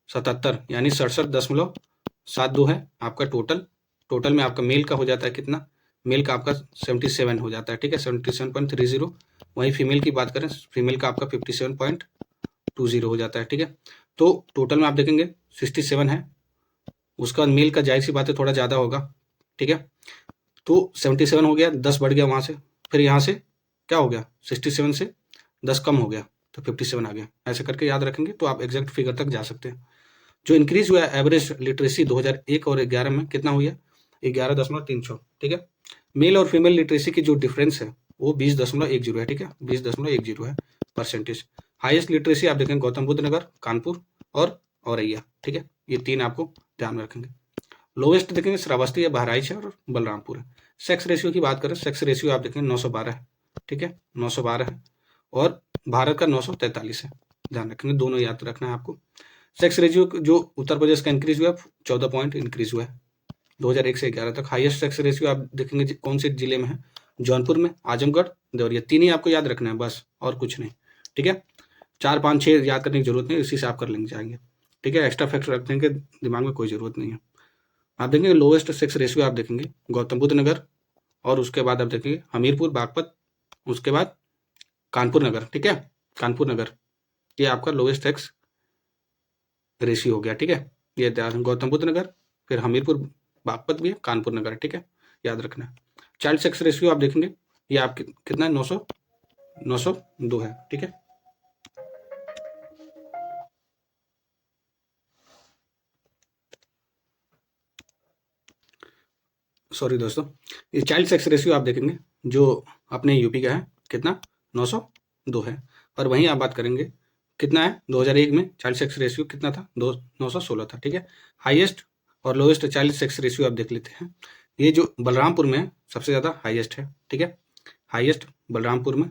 77, यानी 67.72 है आपका टोटल में आपका मेल का हो जाता है कितना, मेल का आपका 77 हो जाता है, ठीक है, 77.30। वहीं फीमेल की बात करें, फीमेल का आपका 57.20 हो जाता है, ठीक है। तो टोटल में आप देखेंगे 67 है, उसका मेल का जाहिर सी बात है थोड़ा ज़्यादा होगा, ठीक है। तो 77 हो गया, 10 बढ़ गया वहाँ से, फिर यहाँ से क्या हो गया, 67 से 10 कम हो गया तो 57 आ गया। ऐसे करके याद रखेंगे तो आप एग्जैक्ट फिगर तक जा सकते हैं। जो इंक्रीज हुआ है एवरेज लिटरेसी 2001 और 11 में कितना हुआ, 11.36, ठीक है। मेल और फीमेल लिटरेसी की जो डिफरेंस है वो 20.10 है, ठीक है, 20.10 है परसेंटेज। हाईएस्ट लिटरेसी आप देखेंगे गौतम बुद्ध नगर, कानपुर और औरैया, ठीक है, ये 3 आपको ध्यान में रखेंगे। लोवेस्ट देखेंगे श्रावस्ती है, बहराइच है और बलरामपुर है। सेक्स रेशियो की बात करें, सेक्स रेशियो आप देखेंगे 912 है, ठीक है, 912 है और भारत का 943 है, ध्यान रखेंगे, दोनों याद रखना है आपको। सेक्स रेशियो जो उत्तर प्रदेश का इंक्रीज हुआ 14 पॉइंट इंक्रीज हुआ है 2001 से 11 तक। हाईएस्ट सेक्स रेशियो आप देखेंगे कौन से जिले में है, जौनपुर में, आजमगढ़, देवरिया। 3 ही आपको याद रखना है बस, और कुछ नहीं, ठीक है। 4, 5, 6 याद करने की जरूरत नहीं, इसी से आप कर लेंगे जाएंगे, ठीक है। एक्स्ट्रा फैक्टर रख देंगे, दिमाग में कोई जरूरत नहीं है। आप देखेंगे लोएस्ट सेक्स रेशियो आप देखेंगे गौतम बुद्ध नगर, और उसके बाद आप देखेंगे हमीरपुर, बागपत, उसके बाद कानपुर नगर, ठीक है, कानपुर नगर, ये आपका लोएस्ट सेक्स रेशियो हो गया, ठीक है। ये गौतम बुद्ध नगर, फिर हमीरपुर, बागपत भी है, कानपुर नगर, ठीक है, याद रखना है। चाइल्ड सेक्स रेशियो आप देखेंगे ये आप कितना है, 902 है, ठीक है। सॉरी दोस्तों, ये चाइल्ड सेक्स रेशियो आप देखेंगे जो अपने यूपी का है कितना, 902 है। और वहीं आप बात करेंगे कितना है 2001 में चाइल्ड सेक्स रेशियो कितना था, 916 था, ठीक है। हाईएस्ट और लोएस्ट चाइल्ड सेक्स रेशियो आप देख लेते हैं, ये जो बलरामपुर में सबसे ज़्यादा हाईएस्ट है, ठीक है, हाईएस्ट बलरामपुर में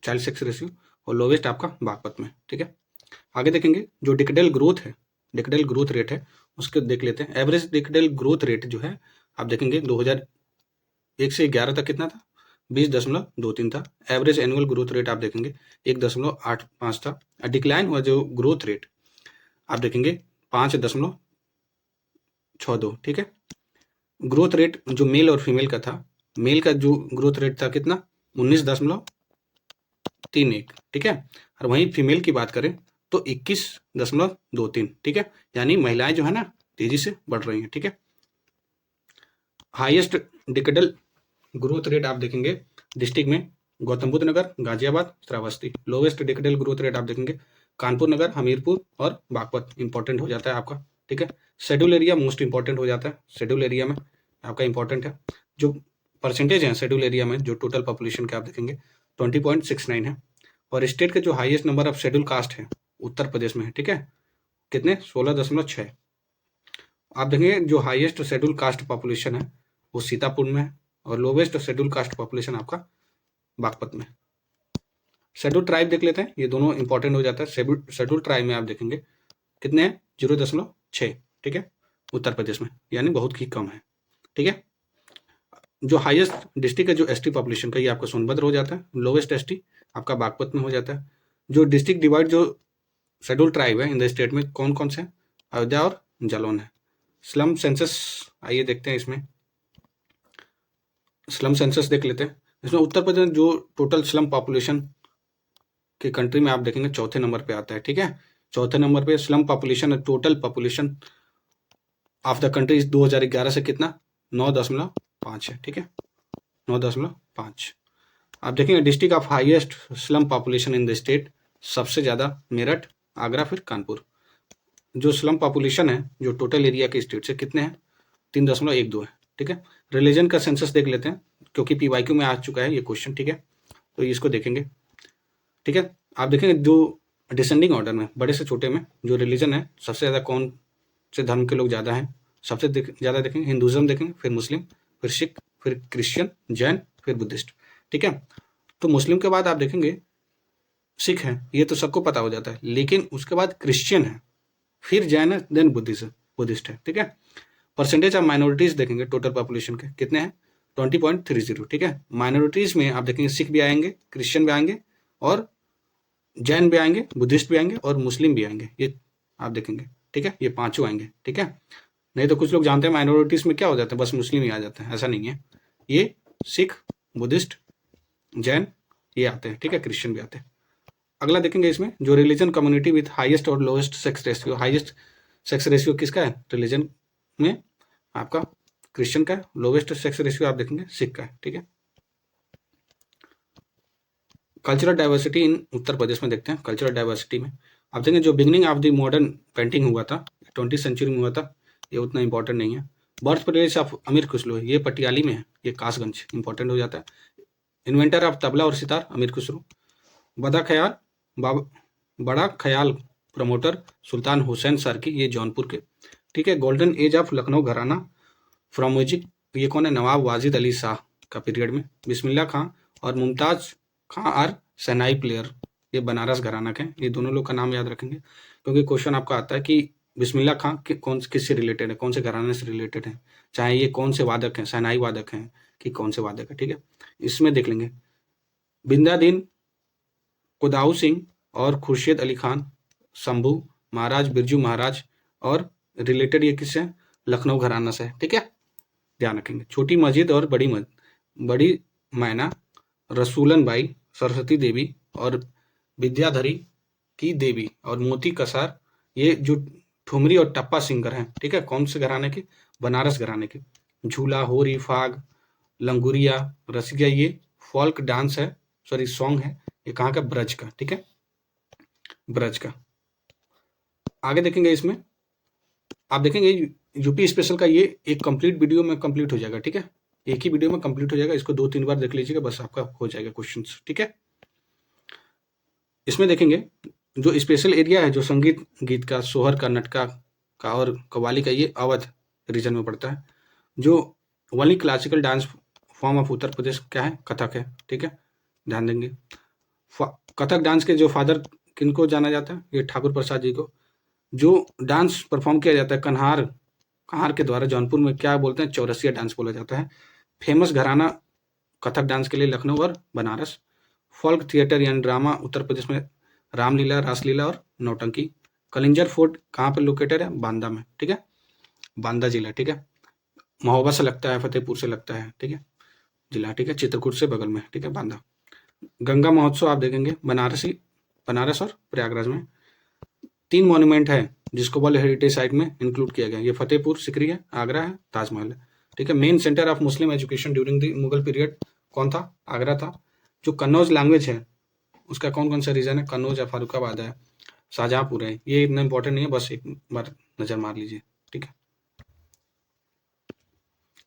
चाइल्ड सेक्स रेशियो, और लोवेस्ट आपका बागपत में, ठीक है। आगे देखेंगे जो डिकेडल ग्रोथ है, डिकेडल ग्रोथ रेट है उसके देख लेते हैं। एवरेज डिकेडल ग्रोथ रेट जो है आप देखेंगे 2001 से 11 तक कितना था, 20.23 था। एवरेज एनुअल ग्रोथ रेट आप देखेंगे 1.85 था। डिक्लाइन हुआ जो ग्रोथ रेट आप देखेंगे 5.62, ठीक है। ग्रोथ रेट जो मेल और फीमेल का था, मेल का जो ग्रोथ रेट था कितना, 19.8 21, ठीक है। और वहीं फीमेल की बात करें तो 21.23, ठीक है। यानी महिलाएं जो है ना तेजी से बढ़ रही हैं, ठीक है। हाईएस्ट डिकेडल ग्रोथ रेट आप देखेंगे डिस्ट्रिक्ट में Gautam Buddh Nagar, Ghaziabad, Shravasti. Lowest decadal growth rate आप देखेंगे कानपुर नगर, हमीरपुर और बागपत। इंपॉर्टेंट हो जाता है आपका, ठीक है। शेड्यूल एरिया मोस्ट इंपॉर्टेंट हो जाता है, शेड्यूल एरिया में आपका इंपॉर्टेंट है। जो परसेंटेज है शेड्यूल एरिया में जो टोटल पॉपुलेशन के आप देखेंगे 20.69 है। और स्टेट के जो highest number of schedule caste है उत्तर प्रदेश में है, ठीक है। कितने? 16.6। आप देखेंगे जो हाईएस्ट शेड्यूल कास्ट पॉपुलेशन है वो सीतापुर में है और लोवेस्ट शेड्यूल कास्ट पॉपुलेशन आपका बागपत में। शेड्यूल ट्राइब देख लेते हैं, ये दोनों इंपॉर्टेंट हो जाता है। शेड्यूल ट्राइब में आप देखेंगे कितने हैं? 0.6, ठीक है, उत्तर प्रदेश में, यानी बहुत ही कम है, ठीक है। जो हाईएस्ट डिस्ट्रिक्ट है जो एसटी पॉपुलेशन का, ये आपका सोनभद्र हो जाता है। लोवेस्ट एसटी आपका बागपत में हो जाता है। जो डिस्ट्रिक्ट डिवाइड जो शेड्यूल ट्राइब है इन द स्टेट में कौन कौन से? अयोध्या और जालौन है। स्लम सेंसस आइए देखते हैं, इसमें स्लम सेंसस देख लेते हैं। इसमें उत्तर प्रदेश जो टोटल स्लम पॉपुलेशन के कंट्री में आप देखेंगे चौथे नंबर पे आता है, ठीक है। चौथे नंबर पे slum population, total population of the country 2011 से कितना? 9.5 है, ठीक है, 9.5। आप देखेंगे district of highest slum population in the state, सबसे ज़्यादा मेरठ, आगरा, फिर कानपुर। जो स्लम पॉपुलेशन है जो टोटल एरिया के स्टेट से कितने हैं? 3.12 है, ठीक है। रिलीजन का सेंसस देख लेते हैं क्योंकि पीवाईक्यू में आ चुका है ये क्वेश्चन, ठीक है, तो इसको देखेंगे, ठीक है। आप देखेंगे जो डिसेंडिंग ऑर्डर में बड़े से छोटे में जो रिलीजन है सबसे ज़्यादा कौन से धर्म के लोग ज़्यादा हैं? सबसे ज़्यादा देखेंगे हिंदुज़म देखेंगे, फिर मुस्लिम, फिर सिख, फिर क्रिश्चियन, जैन, फिर बुद्धिस्ट, ठीक है। तो मुस्लिम के बाद आप देखेंगे सिख है, ये तो सबको पता हो जाता है, लेकिन उसके बाद क्रिश्चियन है, फिर जैन है, देन बुद्धिस्ट है, ठीक है। परसेंटेज ऑफ माइनॉरिटीज देखेंगे टोटल पॉपुलेशन के कितने हैं? 20.30, ठीक है। माइनॉरिटीज में आप देखेंगे सिख भी आएंगे, क्रिश्चियन भी आएंगे और जैन भी आएंगे, बुद्धिस्ट भी आएंगे और मुस्लिम भी आएंगे, ये आप देखेंगे, ठीक है। ये पांचों आएंगे, ठीक है। नहीं तो कुछ लोग जानते हैं माइनॉरिटीज में क्या हो जाता है, बस मुस्लिम ही आ जाते हैं, ऐसा नहीं है। ये सिख, बुद्धिस्ट, जैन ये आते हैं, ठीक है, क्रिश्चियन भी आते हैं। अगला देखेंगे इसमें जो रिलीजन कम्युनिटी विथ हाईएस्ट और lowest sex ratio. Highest sex ratio किसका है रिलीजन में? आपका क्रिश्चियन का है। लोवेस्ट सेक्स रेशियो आप देखेंगे सिख का है, ठीक है। Cultural diversity in Uttar Pradesh में देखते हैं। कल्चरल डाइवर्सिटी में आप देखेंगे जो beginning of the modern painting हुआ था 20वीं सेंचुरी में हुआ था, ये उतना इंपॉर्टेंट नहीं है। बर्थ प्लेस ऑफ अमीर खुसरो, ये पटियाली में है, ये कासगंज, इंपॉर्टेंट हो जाता है। इन्वेंटर ऑफ तबला और सितार अमीर खुसरो। बड़ा ख्याल प्रमोटर सुल्तान हुसैन सरकी, ये जौनपुर के, ठीक है। गोल्डन एज ऑफ लखनऊ घराना फ्रॉम म्यूजिक, ये कौन है? नवाब वाजिद अली शाह का पीरियड में। बिस्मिल्लाह खां और मुमताज खां आर शहनाई प्लेयर, ये बनारस घराना के, ये दोनों लोग का नाम याद रखेंगे क्योंकि क्वेश्चन आपका आता है कि बिस्मिल्लाह खां कौन किससे रिलेटेड है, कौन से घराने से रिलेटेड है, चाहे ये कौन से वादक हैं, शहनाई वादक हैं कि कौन से वादक है, ठीक है। इसमें देख लेंगे बिंदादीन कुदाऊ सिंह और खुर्शीद अली खान, शंभू महाराज, बिरजू महाराज और रिलेटेड ये किससे? लखनऊ घराना से, ठीक है, ध्यान रखेंगे। छोटी मस्जिद और बड़ी मैना रसूलन बाई, सरस्वती देवी और विद्याधरी की देवी और मोती कसार, ये जो ठुमरी और टप्पा सिंगर हैं, ठीक है, कौन से घराने के? बनारस घराने के। झूला, होरी, फाग, लंगुरिया, रसिया, ये फोल्क डांस है, सॉरी सॉन्ग है, ये कहाँ का? ब्रज का, ठीक है, ब्रज का। आगे देखेंगे इसमें आप देखेंगे यूपी स्पेशल का ये एक कंप्लीट वीडियो में कंप्लीट हो जाएगा, ठीक है, एक ही वीडियो में कंप्लीट हो जाएगा, इसको 2-3 बार देख लीजिएगा, बस आपका हो जाएगा क्वेश्चन, ठीक है। इसमें देखेंगे जो स्पेशल एरिया है जो संगीत गीत का, सोहर का, नटका का और कव्वाली का, ये अवध रीजन में पड़ता है। जो only classical dance form of Uttar Pradesh क्या है? कथक है, ठीक है, ध्यान देंगे। कथक डांस के जो फादर किनको जाना जाता है? ये ठाकुर प्रसाद जी को। जो डांस परफॉर्म किया जाता है कहार के द्वारा, जौनपुर में क्या बोलते हैं? चौरसिया डांस बोला जाता है। फेमस घराना कथक डांस के लिए लखनऊ और बनारस। फोल्क थिएटर यानी ड्रामा उत्तर प्रदेश में रामलीला, रासलीला और नौटंकी। कलिंजर फोर्ट कहाँ पर लोकेटेड है? बांदा में, ठीक है, बांदा जिला, ठीक है। महोबा से लगता है, फतेहपुर से लगता है, ठीक है, जिला, ठीक है, चित्रकूट से बगल में, ठीक है, बांदा। गंगा महोत्सव आप देखेंगे बनारस और प्रयागराज में। 3 मॉन्यूमेंट है जिसको वर्ल्ड हेरिटेज साइट में इंक्लूड किया गया। ये फतेहपुर सिकरी है, आगरा है, ताजमहल है, ठीक है। Main centre of Muslim education during the Mughal period कौन था? आगरा था। जो कन्नौज लैंग्वेज है उसका कौन कौन सा रीजन है? कन्नौज है, फारुखाबाद है, शाहजहांपुर है। ये इतना इंपॉर्टेंट नहीं है, बस एक बार नजर मार लीजिए, ठीक है।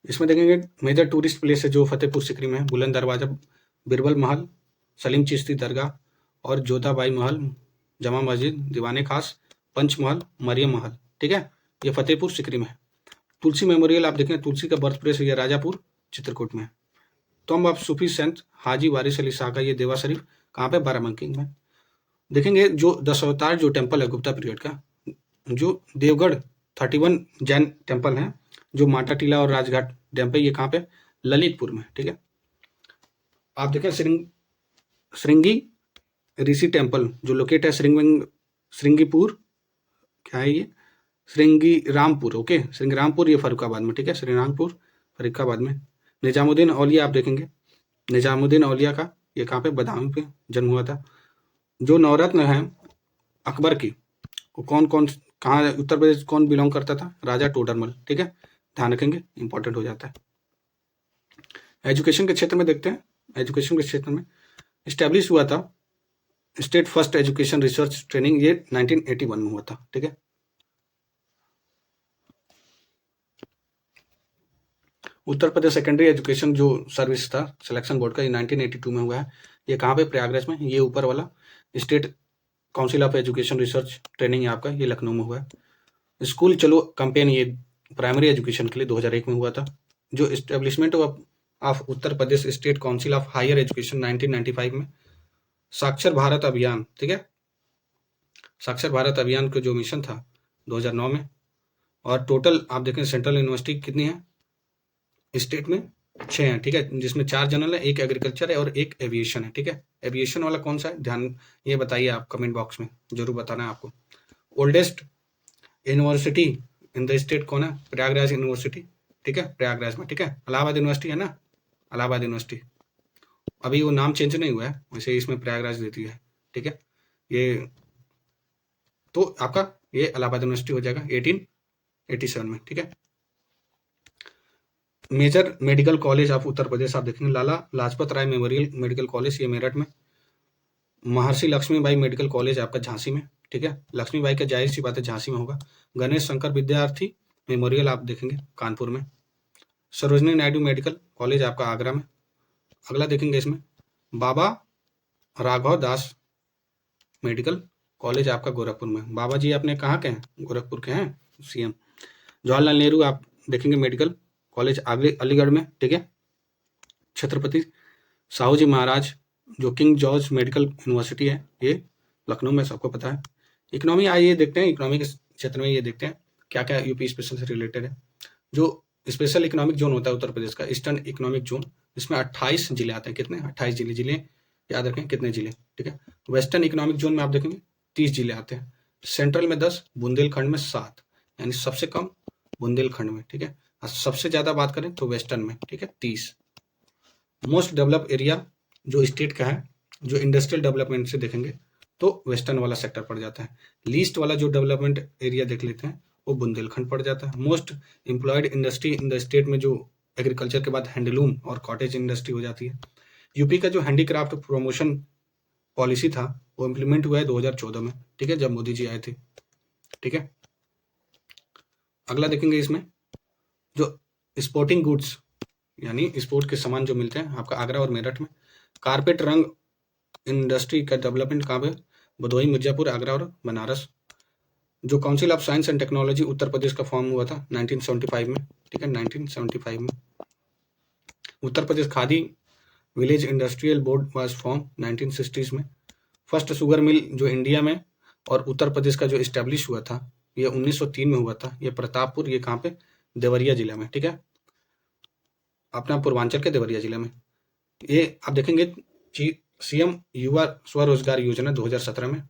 इसमें देखेंगे मेजर टूरिस्ट प्लेस है जो फतेहपुर सिकरी में है, बुलंद दरवाजा, बिरबल महल, सलीम चिश्ती दरगाह और जोधाबाई महल, जमा मस्जिद, दीवाने खास, पंचमहल, मरियम महल, ठीक है। ये फतेहपुर सिकरी में है। तुलसी मेमोरियल आप देखें, तुलसी का बर्थ प्लेस ये राजापुर चित्रकूट में है। टॉम्ब ऑफ सूफी संत हाजी वारिस अली शाह का ये देवा शरीफ कहाँ पे? बाराबंकी में। देखेंगे जो 10 अवतार जो टेम्पल है गुप्ता पीरियड का, जो देवगढ़ 31 जैन टेम्पल है, जो माटा टीला और राजघाट डैम पे, ये कहाँ पे? ललितपुर में, ठीक है। आप देखें श्रृंगी ऋषि टेम्पल जो लोकेट है श्रृंगीपुर, क्या है ये? श्रृंगी रामपुर, ओके, श्रृंगी रामपुर, ये फरुखाबाद में, ठीक है। श्रीरामपुर फरुखाबाद में। निजामुद्दीन औलिया आप देखेंगे, निजामुद्दीन औलिया का ये कहाँ पे? बदायूं पे जन्म हुआ था। जो नवरत्न है अकबर की, वो कौन कौन कहाँ, उत्तर प्रदेश कौन बिलोंग करता था? राजा टोडरमल, ठीक है। ध्यान रखेंगे, इंपॉर्टेंट हो जाता है। एजुकेशन के क्षेत्र में देखते हैं। एजुकेशन के क्षेत्र में इस्टेब्लिश हुआ था state first education research training, ये 1981 में हुआ था, ठीक है। उत्तर प्रदेश सेकेंडरी एजुकेशन जो सर्विस था सिलेक्शन बोर्ड का, ये 1982 में हुआ है। ये कहाँ पे? प्रयागराज में। ये ऊपर वाला state council of education research training है आपका, ये लखनऊ में हुआ है। स्कूल चलो कैंपेन ये प्राइमरी एजुकेशन के लिए 2001 में हुआ था। जो establishment of Uttar Pradesh state council of higher education 1995 में। साक्षर भारत अभियान, ठीक है, साक्षर भारत अभियान का जो मिशन था 2009 में। और टोटल आप देखें सेंट्रल यूनिवर्सिटी कितनी है स्टेट में? 6 हैं, ठीक है, जिसमें 4 जनरल है, एक एग्रीकल्चर है और एक एविएशन है, ठीक है। एविएशन वाला कौन सा है? ध्यान ये बताइए आप कमेंट बॉक्स में, जरूर बताना है आपको। Oldest university in the state कौन है? प्रयागराज यूनिवर्सिटी, ठीक है, प्रयागराज में, ठीक है। इलाहाबाद यूनिवर्सिटी है ना, इलाहाबाद यूनिवर्सिटी, अभी वो नाम चेंज नहीं हुआ है, वैसे इसमें प्रयागराज देती है, ठीक है। ये तो आपका ये इलाहाबाद यूनिवर्सिटी हो जाएगा 1887 में, ठीक है। Major medical college of Uttar प्रदेश आप देखेंगे, Lala Lajpat Rai memorial medical college, ये मेरठ में। महर्षि लक्ष्मीबाई मेडिकल कॉलेज आपका झांसी में, ठीक है। लक्ष्मीबाई का जाहिर सी बात है झांसी में होगा। गणेश शंकर विद्यार्थी मेमोरियल आप देखेंगे कानपुर में। सरोजनी नायडू मेडिकल कॉलेज आपका आगरा में। अगला देखेंगे इसमें बाबा राघव दास मेडिकल कॉलेज आपका गोरखपुर में। बाबा जी आपने कहाँ के हैं? गोरखपुर के हैं सीएम। जवाहरलाल नेहरू आप देखेंगे मेडिकल कॉलेज अलीगढ़ में, ठीक है। छत्रपति साहू जी महाराज जो किंग जॉर्ज मेडिकल यूनिवर्सिटी है, ये लखनऊ में, सबको पता है। इकोनॉमी आइए देखते हैं, इकोनॉमी के क्षेत्र में ये देखते हैं क्या क्या यूपी स्पेशल से रिलेटेड है। जो स्पेशल इकोनॉमिक जोन होता है उत्तर प्रदेश का, ईस्टर्न इकोनॉमिक जोन, इसमें 28 जिले आते हैं। कितने? 28 जिले याद रखें, कितने जिले, ठीक है। वेस्टर्न इकोनॉमिक जोन में आप देखेंगे 30 जिले आते हैं। सेंट्रल में 10, बुंदेलखंड में 7, यानी सबसे कम बुंदेलखंड में, ठीक है। सबसे ज्यादा बात करें तो वेस्टर्न में, ठीक है, 30। मोस्ट डेवलप एरिया जो स्टेट का है, जो इंडस्ट्रियल डेवलपमेंट से देखेंगे तो वेस्टर्न वाला सेक्टर पड़ जाता है। लीस्ट वाला जो डेवलपमेंट एरिया देख लेते हैं वो बुंदेलखंड पड़ जाता है। Most employed industry in the state में जो एग्रीकल्चर के बाद हैंडलूम और कॉटेज इंडस्ट्री हो जाती है। यूपी का जो हैंडीक्राफ्ट प्रमोशन पॉलिसी था वो इम्प्लीमेंट हुआ है 2014 में, ठीक है, जब मोदी जी आए थे, ठीक है। अगला देखेंगे इसमें जो स्पोर्टिंग गुड्स यानी स्पोर्ट के सामान जो मिलते हैं आपका आगरा और मेरठ में। कारपेट रंग इंडस्ट्री का डेवलपमेंट कहाँ पे? भदोही, मिर्जापुर, आगरा और बनारस। जो council of science and technology Uttar Pradesh का फॉर्म हुआ था 1975 में, ठीक है, 1975 में। Uttar Pradesh Khadi village industrial board was form 1960s में। फर्स्ट शुगर मिल जो इंडिया में और उत्तर प्रदेश का जो इस्टेब्लिश हुआ था ये 1903 में हुआ था। ये प्रतापपुर, ये कहाँ पे? देवरिया जिला में, ठीक है, अपना पूर्वांचल के देवरिया जिला में। ये आप देखेंगे सीएम युवा स्वरोजगार योजना 2017 में।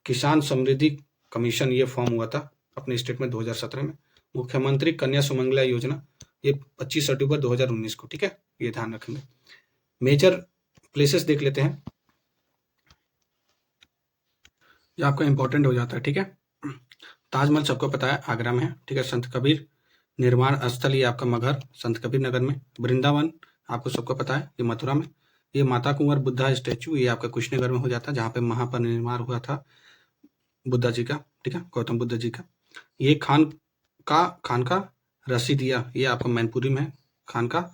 किसान समृद्धि कमीशन ये फॉर्म हुआ था अपने स्टेट में 2017 में। मुख्यमंत्री कन्या सुमंगला योजना ये 25 अक्टूबर 2019 को, ठीक है, ये ध्यान रखेंगे। मेजर प्लेसेस देख लेते हैं, ये आपका इंपॉर्टेंट हो जाता है, ठीक है। ताजमहल सबको पता है आगरा में है, ठीक है। संत कबीर निर्माण स्थल ये आपका मगहर संत कबीर नगर में। वृंदावन आपको सबको पता है ये मथुरा में। ये माता कुंवर बुद्धा स्टैचू ये आपका कुशीनगर में हो जाता है, जहाँ पे महापरिनिर्वाण हुआ था बुद्धा जी का, ठीक है, गौतम बुद्ध जी का। ये खान का रसीदिया ये आपका मैनपुरी में है, खान का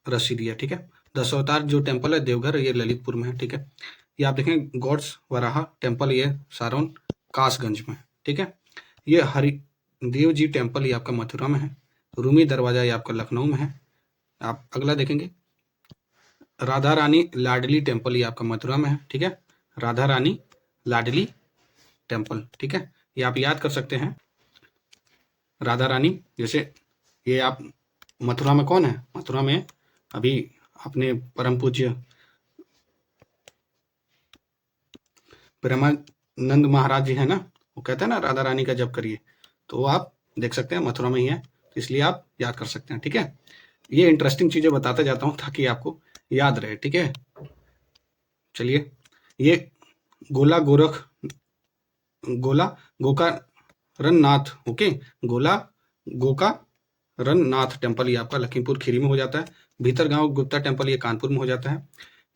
रसीदिया, ठीक है। दशावतार जो टेम्पल है देवघर ये ललितपुर में है, ठीक है। ये आप देखें गॉड्स वराहा टेम्पल ये सारोन कासगंज में, ठीक है। ये हरिदेव जी टेम्पल ये आपका मथुरा में है। रूमी दरवाजा ये आपका लखनऊ में है। आप अगला देखेंगे राधा रानी लाडली टेम्पल ये आपका मथुरा में है, ठीक है। राधा रानी लाडली टेम्पल, ठीक है, ये आप याद कर सकते हैं। राधा रानी जैसे ये आप मथुरा में कौन है, मथुरा में अभी अपने परम पूज्य प्रेमानंद महाराज जी है ना, वो कहते हैं ना राधा रानी का जप करिए, तो आप देख सकते हैं मथुरा में ही है, तो इसलिए आप याद कर सकते हैं, ठीक है। ये इंटरेस्टिंग चीजें बताते जाता हूँ ताकि आपको याद रहे, ठीक है। चलिए ये गोला गोकारनाथ, ओके, गोला गोकारनाथ टेम्पल ये आपका लखीमपुर खीरी में हो जाता है। भीतर गांव गुप्ता टेम्पल ये कानपुर में हो जाता है।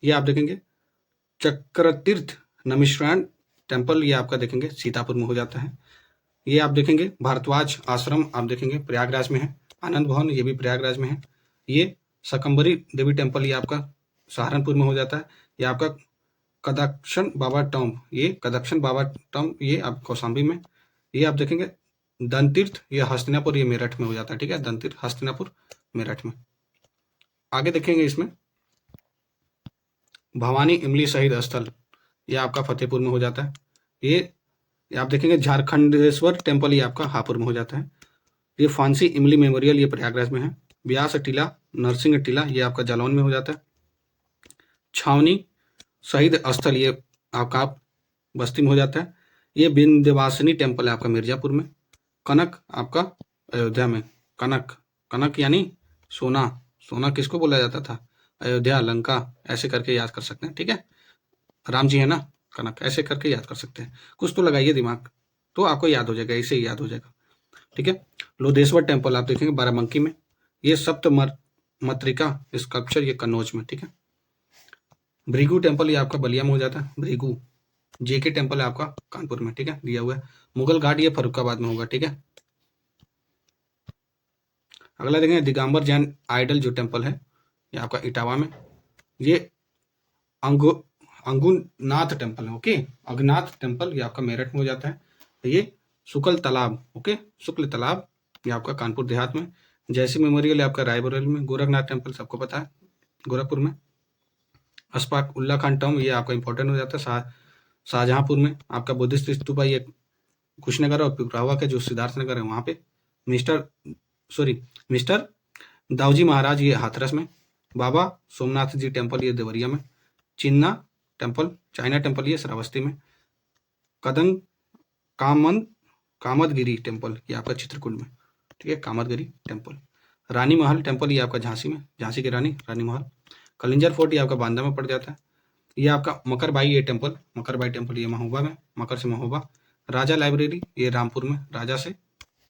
ये आप देखेंगे चक्रतीर्थ नमिश्रायण टेम्पल ये आपका देखेंगे सीतापुर में हो जाता है। ये आप देखेंगे भारद्वाज आश्रम आप देखेंगे प्रयागराज में है। आनंद भवन ये भी प्रयागराज में है। ये शकंबरी देवी टेम्पल ये आपका सहारनपुर में हो जाता है। ये आपका कदक्षण बाबा टॉम ये आप कौशाम्बी में। ये आप देखेंगे दंतीर्थ ये हस्तिनापुर ये मेरठ में हो जाता है, ठीक है, दंतीर्थ हस्तिनापुर मेरठ में। आगे देखेंगे इसमें भवानी इमली शहीद स्थल ये आपका फतेहपुर में हो जाता है। ये आप देखेंगे झारखंडेश्वर टेम्पल ये आपका हापुड़ में हो जाता है। ये फांसी इमली मेमोरियल ये प्रयागराज में है। व्यास टीला नरसिंह टीला ये आपका जालौन में हो जाता है। छावनी शहीद स्थल ये आपका बस्ती में हो जाता है। ये विंध्यवासिनी टेम्पल है आपका मिर्जापुर में। कनक आपका अयोध्या में। कनक यानी सोना, सोना किसको बोला जाता था, अयोध्या लंका ऐसे करके याद कर सकते हैं, ठीक है। राम जी है ना, कनक ऐसे करके याद कर सकते हैं। कुछ तो लगाइए दिमाग तो आपको याद हो जाएगा, ऐसे ही याद हो जाएगा, ठीक है। लोधेश्वर टेम्पल आप देखेंगे बाराबंकी में। ये सप्त मत्रिका स्कल्पचर ये कन्नौज में, ठीक है। भृगु टेम्पल ये आपका बलिया में हो जाता है। भृगु जेके टेम्पल है आपका कानपुर में, ठीक है, दिया हुआ है। मुगल घाट ये फरुखाबाद में होगा, ठीक है। अगला देखेंगे दिगंबर जैन आइडल जो टेम्पल है ये आपका इटावा में। ये अंगुनाथ टेम्पल है, ओके, अग्नाथ टेम्पल ये आपका मेरठ में हो जाता है। ये शुक्ल तालाब, ओके, शुक्ल तालाब ये आपका कानपुर देहात में। जैसी मेमोरियल है आपका रायबरेली में। गोरखनाथ टेम्पल सबको पता है गोरखपुर में। अशफाक उल्ला खान टॉम ये आपका इंपॉर्टेंट हो जाता है शाहजहांपुर में। आपका बुद्धिस्ट स्तूपा ये कुशीनगर और पिपरावा के जो सिद्धार्थनगर है वहाँ पे। मिस्टर दाऊजी महाराज ये हाथरस में। बाबा सोमनाथ जी टेम्पल ये देवरिया में। चाइना टेम्पल ये श्रावस्ती में। कदंग कामदगिरी टेम्पल ये आपका चित्रकूट में, ठीक है, कामदगिरी टेम्पल। रानी महल टेम्पल ये आपका झांसी में, झांसी की रानी महल। कलिंजर फोर्ट ये आपका बांदा में पड़ जाता है। ये आपका मकरबाई ये महोबा में, मकर से महोबा। राजा लाइब्रेरी ये रामपुर में, राजा से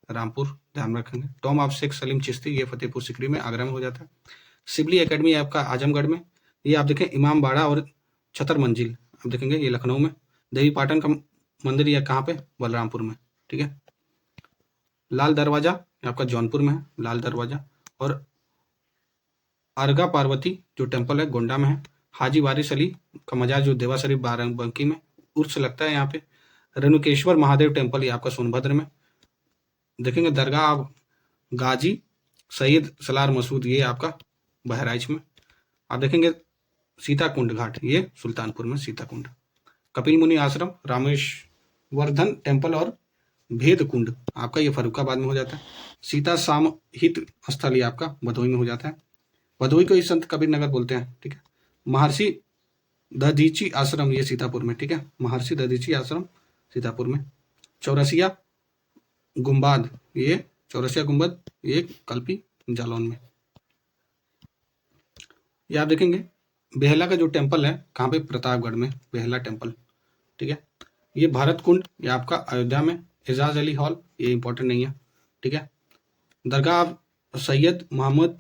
रामपुर ध्यान रखेंगे। टॉम ऑफ शेख सलीम चिश्ती ये फतेहपुर सिकरी में आगरा में हो जाता है। सिबली एकेडमी आपका आजमगढ़ में। ये आप देखें इमाम बाड़ा और छतर मंजिल आप देखेंगे ये लखनऊ में। देवी पाटन का मंदिर ये कहाँ पे, बलरामपुर में, ठीक है। लाल दरवाजा आपका जौनपुर में है, लाल दरवाजा। और अर्गा पार्वती जो टेम्पल है गोंडा में है। हाजी वारिस अली का मजार जो देवा शरीफ बाराबंकी में उर्स लगता है यहाँ पे। रेणुकेश्वर महादेव टेम्पल ये आपका सोनभद्र में देखेंगे। दरगाह गाजी सैयद सलार मसूद ये आपका बहराइच में। आप देखेंगे सीताकुंड घाट ये सुल्तानपुर में, सीताकुंड। कपिल मुनि आश्रम, रामेश्वरधन टेम्पल और भेद कुंड आपका ये फरुखाबाद में हो जाता है। सीता सामहित स्थल ये आपका भदोही में हो जाता है। भदोही को ही संत कबीर नगर बोलते हैं, ठीक है। महर्षि दधीची आश्रम ये सीतापुर में, ठीक है, महर्षि दधीची आश्रम सीतापुर में। चौरसिया गुम्बाद ये कल्पी जालौन में। ये आप देखेंगे बेहला का जो टेम्पल है कहाँ पे, प्रतापगढ़ में बेहला टेम्पल, ठीक है। ये भारत कुंड ये आपका अयोध्या में, एजाज अली हॉल ये इंपॉर्टेंट नहीं है, ठीक है। दरगाह सैयद मोहम्मद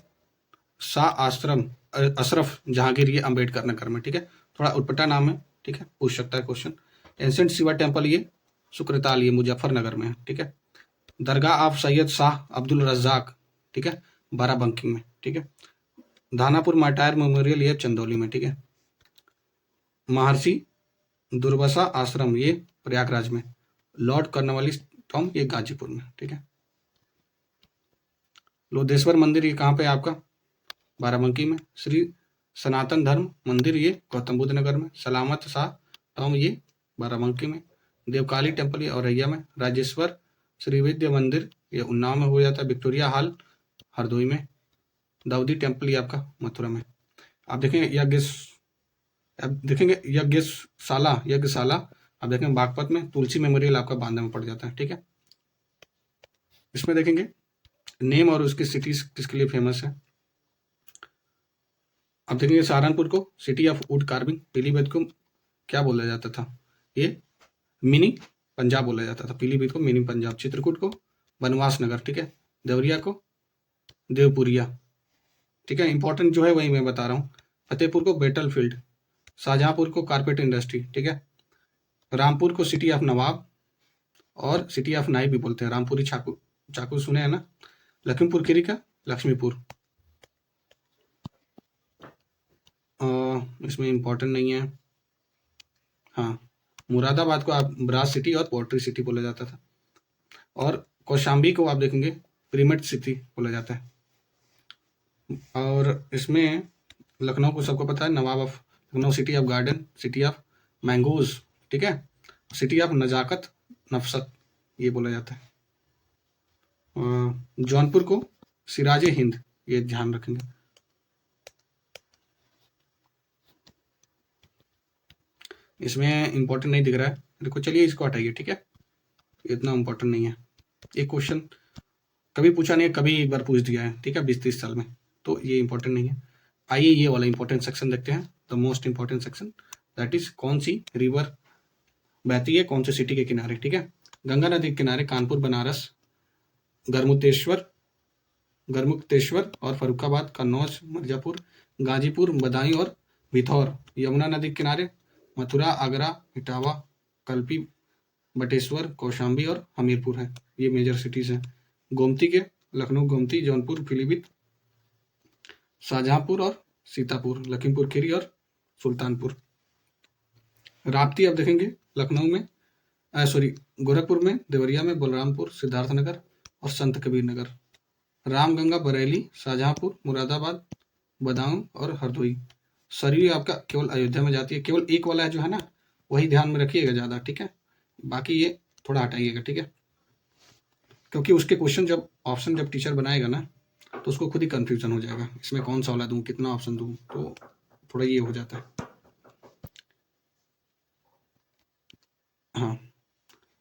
शाह आश्रम अशरफ जहांगीर ये अम्बेडकर नगर में, ठीक है। थोड़ा उटपटा नाम है, ठीक है, पूछ सकता है क्वेश्चन। एंसेंट शिवा टेम्पल ये शुक्रताल ये मुजफ्फरनगर में है, ठीक है। दरगाह ऑफ सैयद शाह अब्दुल रज्जाक, ठीक है, बाराबंकी में, ठीक है। धानापुर मार्टायर मेमोरियल ये चंदौली में, ठीक है। महर्षि दुर्वासा आश्रम ये प्रयागराज में, लॉर्ड कर्नवालिस टॉम ये गाजीपुर में, ठीक है। लोधेश्वर मंदिर ये कहाँ पे है आपका, बाराबंकी में। श्री सनातन धर्म मंदिर ये गौतम बुद्ध नगर में। सलामत शाह टॉम ये बाराबंकी में। देवकाली टेम्पल ये औरैया में। राजेश्वर श्रीविद्या मंदिर ये उन्नाव में हो जाता है। विक्टोरिया हॉल हरदोई में। दाऊदी टेम्पल ये आपका मथुरा में। आप देखेंगे यज्ञशाला आप देखेंगे बागपत में। तुलसी मेमोरियल आपका बांदा में पड़ जाता है, ठीक है। इसमें देखेंगे नेम और उसकी सिटीज किसके लिए फेमस है। अब देखेंगे सहारनपुर को city of wood carving. Pilibhit को क्या बोला जाता था, ये मिनी पंजाब बोला जाता था। पीलीभीत को मिनी पंजाब। चित्रकूट को बनवास नगर, ठीक है। देवरिया को देवपुरिया, ठीक है। इंपॉर्टेंट जो है वही मैं बता रहा हूँ। फतेहपुर को बैटल फील्ड। शाहजहांपुर को कारपेट इंडस्ट्री, ठीक है। रामपुर को सिटी ऑफ नवाब और सिटी ऑफ नाई भी बोलते हैं। रामपुरी चाकू सुने हैं ना। लखीमपुर खीरी का लक्ष्मीपुर। इसमें इंपॉर्टेंट नहीं है। हाँ, मुरादाबाद को आप ब्रास सिटी और पोर्ट्री सिटी बोला जाता था। और कौशाम्बी को आप देखेंगे प्रीमेट सिटी बोला जाता है। और इसमें लखनऊ को सबको पता है, Nawab of Lucknow, city of garden, city of mangoes, ठीक है। सिटी ऑफ नजाकत नफसत ये बोला जाता है। जौनपुर को सिराजे हिंद ये ध्यान रखेंगे। इसमें इंपॉर्टेंट नहीं दिख रहा है, देखो चलिए इसको हटाइए, ठीक है। इतना इंपॉर्टेंट नहीं है। एक क्वेश्चन कभी पूछा नहीं है, कभी एक बार पूछ दिया है, ठीक है, 20-30 साल में, तो ये इंपॉर्टेंट नहीं है। आइए ये वाला इंपॉर्टेंट सेक्शन देखते हैं, the most important section, that is कौन सी रिवर बहती है कौन से सिटी के किनारे, ठीक है। गंगा नदी के किनारे कानपुर, बनारस, गरमुक्तेश्वर और फरुखाबाद, कन्नौज, मिर्जापुर, गाजीपुर, बदायूं और बिथौर। यमुना नदी के किनारे मथुरा, आगरा, इटावा, कल्पी, बटेश्वर, कौशाम्बी और हमीरपुर है। ये मेजर सिटीज हैं। गोमती के लखनऊ, गोमती, जौनपुर, पीलीभीत, शाहजहांपुर और सीतापुर, लखीमपुर खीरी और सुल्तानपुर। राप्ती आप देखेंगे लखनऊ में, गोरखपुर में, देवरिया में, बलरामपुर, सिद्धार्थनगर और संत कबीर नगर। रामगंगा बरेली, शाहजहांपुर, मुरादाबाद, बदायूं और हरदोई। सरयू आपका केवल अयोध्या में जाती है। केवल एक वाला है जो है ना, वही ध्यान में रखिएगा ज़्यादा, ठीक है। बाकी ये थोड़ा हटाइएगा, ठीक है, क्योंकि उसके क्वेश्चन जब ऑप्शन जब टीचर बनाएगा ना, तो उसको खुद ही कंफ्यूजन हो जाएगा, इसमें कौन सा वाला दूं, कितना ऑप्शन दूं, तो थोड़ा ये हो जाता है। हाँ,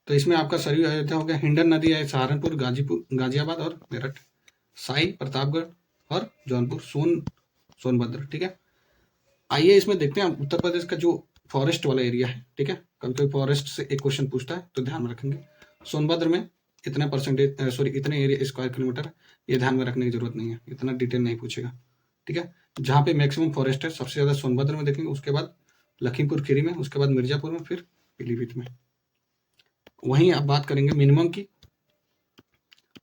तो इसमें आपका सरयू अयोध्या हो गया। हिंडन नदी है सहारनपुर, गाजियाबाद और मेरठ। साई प्रतापगढ़ और जौनपुर, सोनभद्र, ठीक है। आइए इसमें देखते हैं उत्तर प्रदेश का जो फॉरेस्ट वाला एरिया है, ठीक है। कभी कभी फॉरेस्ट से एक क्वेश्चन पूछता है तो ध्यान में रखेंगे। सोनभद्र में इतने इतने एरिया स्क्वायर किलोमीटर, ये ध्यान में रखने की जरूरत नहीं है, इतना डिटेल नहीं पूछेगा, ठीक है। जहाँ पे मैक्सिमम फॉरेस्ट है सबसे ज्यादा सोनभद्र में देखेंगे, उसके बाद लखीमपुर खीरी में, उसके बाद मिर्जापुर में, फिर पीलीभीत में। वहीं आप बात करेंगे मिनिमम की,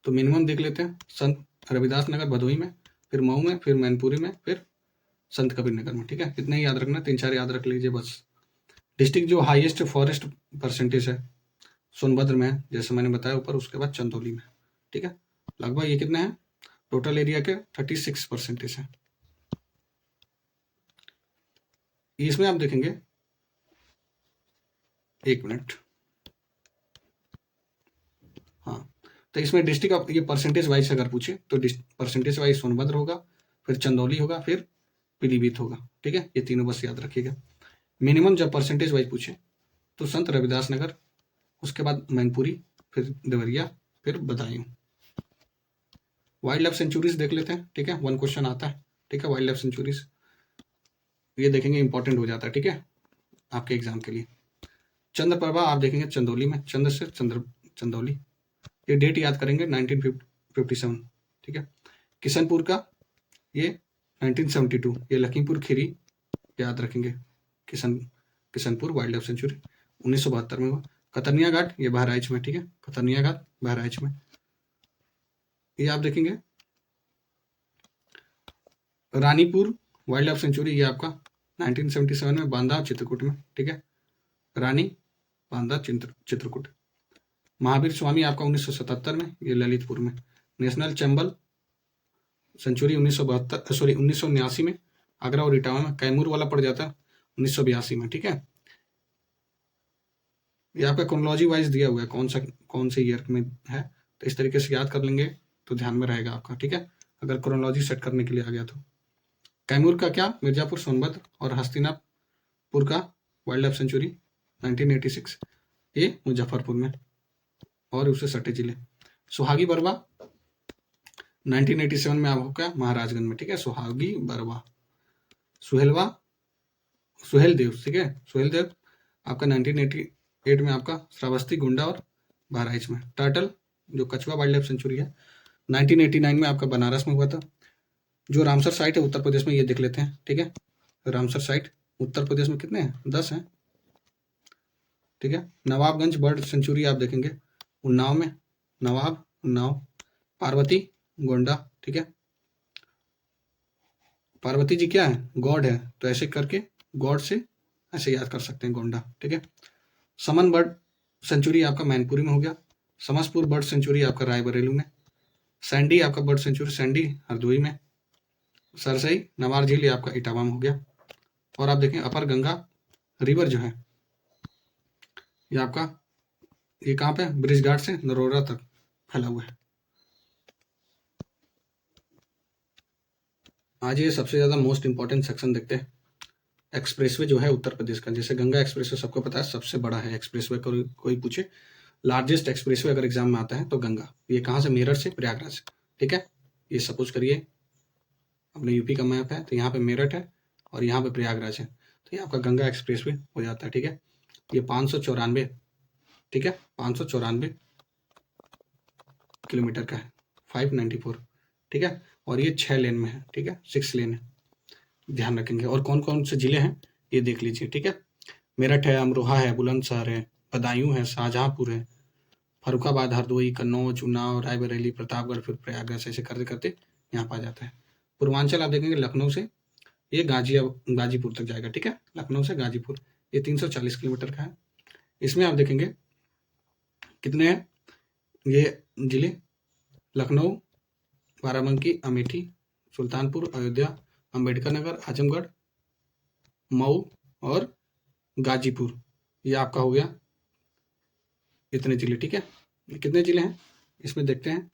तो मिनिमम देख लेते हैं। संत रविदास नगर भदोही में, फिर मऊ में, फिर मैनपुरी में, फिर संत कबीर नगर में, ठीक है। इतना ही याद रखना, 3-4 याद रख लीजिए बस। डिस्ट्रिक्ट जो हाईएस्ट फॉरेस्ट परसेंटेज है सोनभद्र में है, जैसे मैंने बताया ऊपर, उसके बाद चंदौली में, ठीक है। लगभग ये कितने हैं, टोटल एरिया के 36% है। इसमें आप देखेंगे, एक मिनट, हाँ, तो इसमें डिस्ट्रिक्ट ऑफ ये परसेंटेज वाइज अगर पूछे तो परसेंटेज वाइज सोनभद्र होगा, फिर चंदौली होगा, फिर पीलीभीत होगा, ठीक है। ये तीनों बस याद रखिएगा। मिनिमम जब परसेंटेज वाइज पूछे तो संत रविदास नगर, उसके बाद मैनपुरी, फिर देवरिया, फिर बदायूं। वाइल्ड लाइफ सेंचुरीज देख लेते हैं, ठीक है, 1 क्वेश्चन आता है, ठीक है। वाइल्ड लाइफ सेंचुरीज ये देखेंगे इंपॉर्टेंट हो जाता है, ठीक है, आपके एग्जाम के लिए। चंद्रप्रभा आप देखेंगे चंदौली में, चंद्र से चंदौली, ये डेट याद करेंगे 1957, ठीक है। किशनपुर का ये 1972, ये लखीमपुर खीरी याद रखेंगे, किशनपुर वाइल्ड लाइफ सेंचुरी 1972 में हुआ। कतरनिया घाट ये बहराइच में, ठीक है, कतरनिया घाट बहराइच में, ये आप देखेंगे। रानीपुर वाइल्ड लाइफ सेंचुरी ये आपका 1977 में बांदा चित्रकूट में, ठीक है, रानी बांदा चित्रकूट। महावीर स्वामी आपका 1977 में, ये ललितपुर में। नेशनल चंबल सेंचुरी 1989 में, आगरा और इटावा में। कैमूर वाला पड़ जाता है 1982 में, ठीक है। ये आपका क्रोनोलॉजी वाइज दिया हुआ है कौन से ईयर में है, तो इस तरीके से याद कर लेंगे तो ध्यान में रहेगा आपका, ठीक है, अगर क्रोनोलॉजी सेट करने के लिए आ गया तो। कैमूर का क्या, मिर्जापुर, सोनभद्र और हस्तिनापुर का वाइल्ड लाइफ सेंचुरी 1986, ये मुजफ्फरपुर में और उससे सटे जिले। सुहागी बरवा 1987 में आपका महाराजगंज में, ठीक है, सुहागी बरवा। सुहेलदेव, ठीक है, सुहेलदेव आपका 1988 में आपका श्रावस्ती, गोंडा और बहराइच में। टर्टल जो कछुआ वाइल्ड लाइफ सेंचुरी है 1989 में आपका बनारस में हुआ था। जो रामसर साइट है उत्तर प्रदेश में, ये देख लेते हैं, ठीक है। रामसर साइट उत्तर प्रदेश में कितने हैं, 10 हैं, ठीक है। नवाबगंज बर्ड सेंचुरी आप देखेंगे उन्नाव में, उन्नाव। पार्वती गोंडा, ठीक है। पार्वती जी क्या है, गॉड है, तो ऐसे करके गॉड से ऐसे याद कर सकते हैं, गोंडा, ठीक है। समन बर्ड सेंचुरी आपका मैनपुरी में हो गया। समसपुर बर्ड सेंचुरी आपका रायबरेली में। सैंडी आपका बर्ड सेंचुरी सैंडी हरदोई में। सरसई नवार झील ये आपका इटावा में हो गया। और आप देखें अपर गंगा रिवर जो है ये आपका, ये कहाँ पे, ब्रिज घाट से नरोरा तक फैला हुआ है। आज ये सबसे ज्यादा मोस्ट इंपॉर्टेंट सेक्शन देखते हैं। एक्सप्रेसवे जो है उत्तर प्रदेश का, जैसे गंगा एक्सप्रेसवे सबको पता है सबसे बड़ा है एक्सप्रेसवे, कोई पूछे लार्जेस्ट एक्सप्रेसवे अगर एग्जाम में आता है तो गंगा। ये कहाँ से, मेरठ से प्रयागराज से, ठीक है। ये सपोज करिए अपने यूपी का मैप है, तो यहाँ पे मेरठ है और यहाँ पे प्रयागराज है, तो ये आपका गंगा एक्सप्रेसवे हो जाता है, ठीक है। ये 594, ठीक है, 594 किलोमीटर का है, 594, ठीक है। और ये 6 लेन में है, ठीक है, 6 लेन है, ध्यान रखेंगे। और कौन कौन से जिले हैं ये देख लीजिए, ठीक है। मेरठ है, अमरोहा है, बुलंदशहर है, बदायूं है, शाहजहांपुर है, फर्रुखाबाद, हरदोई, कन्नौज, उन्नाव, रायबरेली, प्रतापगढ़, फिर प्रयागराज, ऐसे करते करते यहाँ पर आ जाता है। पूर्वांचल आप देखेंगे लखनऊ से ये गाजीपुर तक जाएगा, ठीक है, लखनऊ से गाजीपुर, ये 340 किलोमीटर का है। इसमें आप देखेंगे कितने हैं ये जिले, लखनऊ, बाराबंकी, अमेठी, सुल्तानपुर, अयोध्या, अंबेडकर नगर, आजमगढ़, मऊ और गाजीपुर, ये आपका हो गया इतने जिले, ठीक है। कितने जिले हैं इसमें देखते हैं।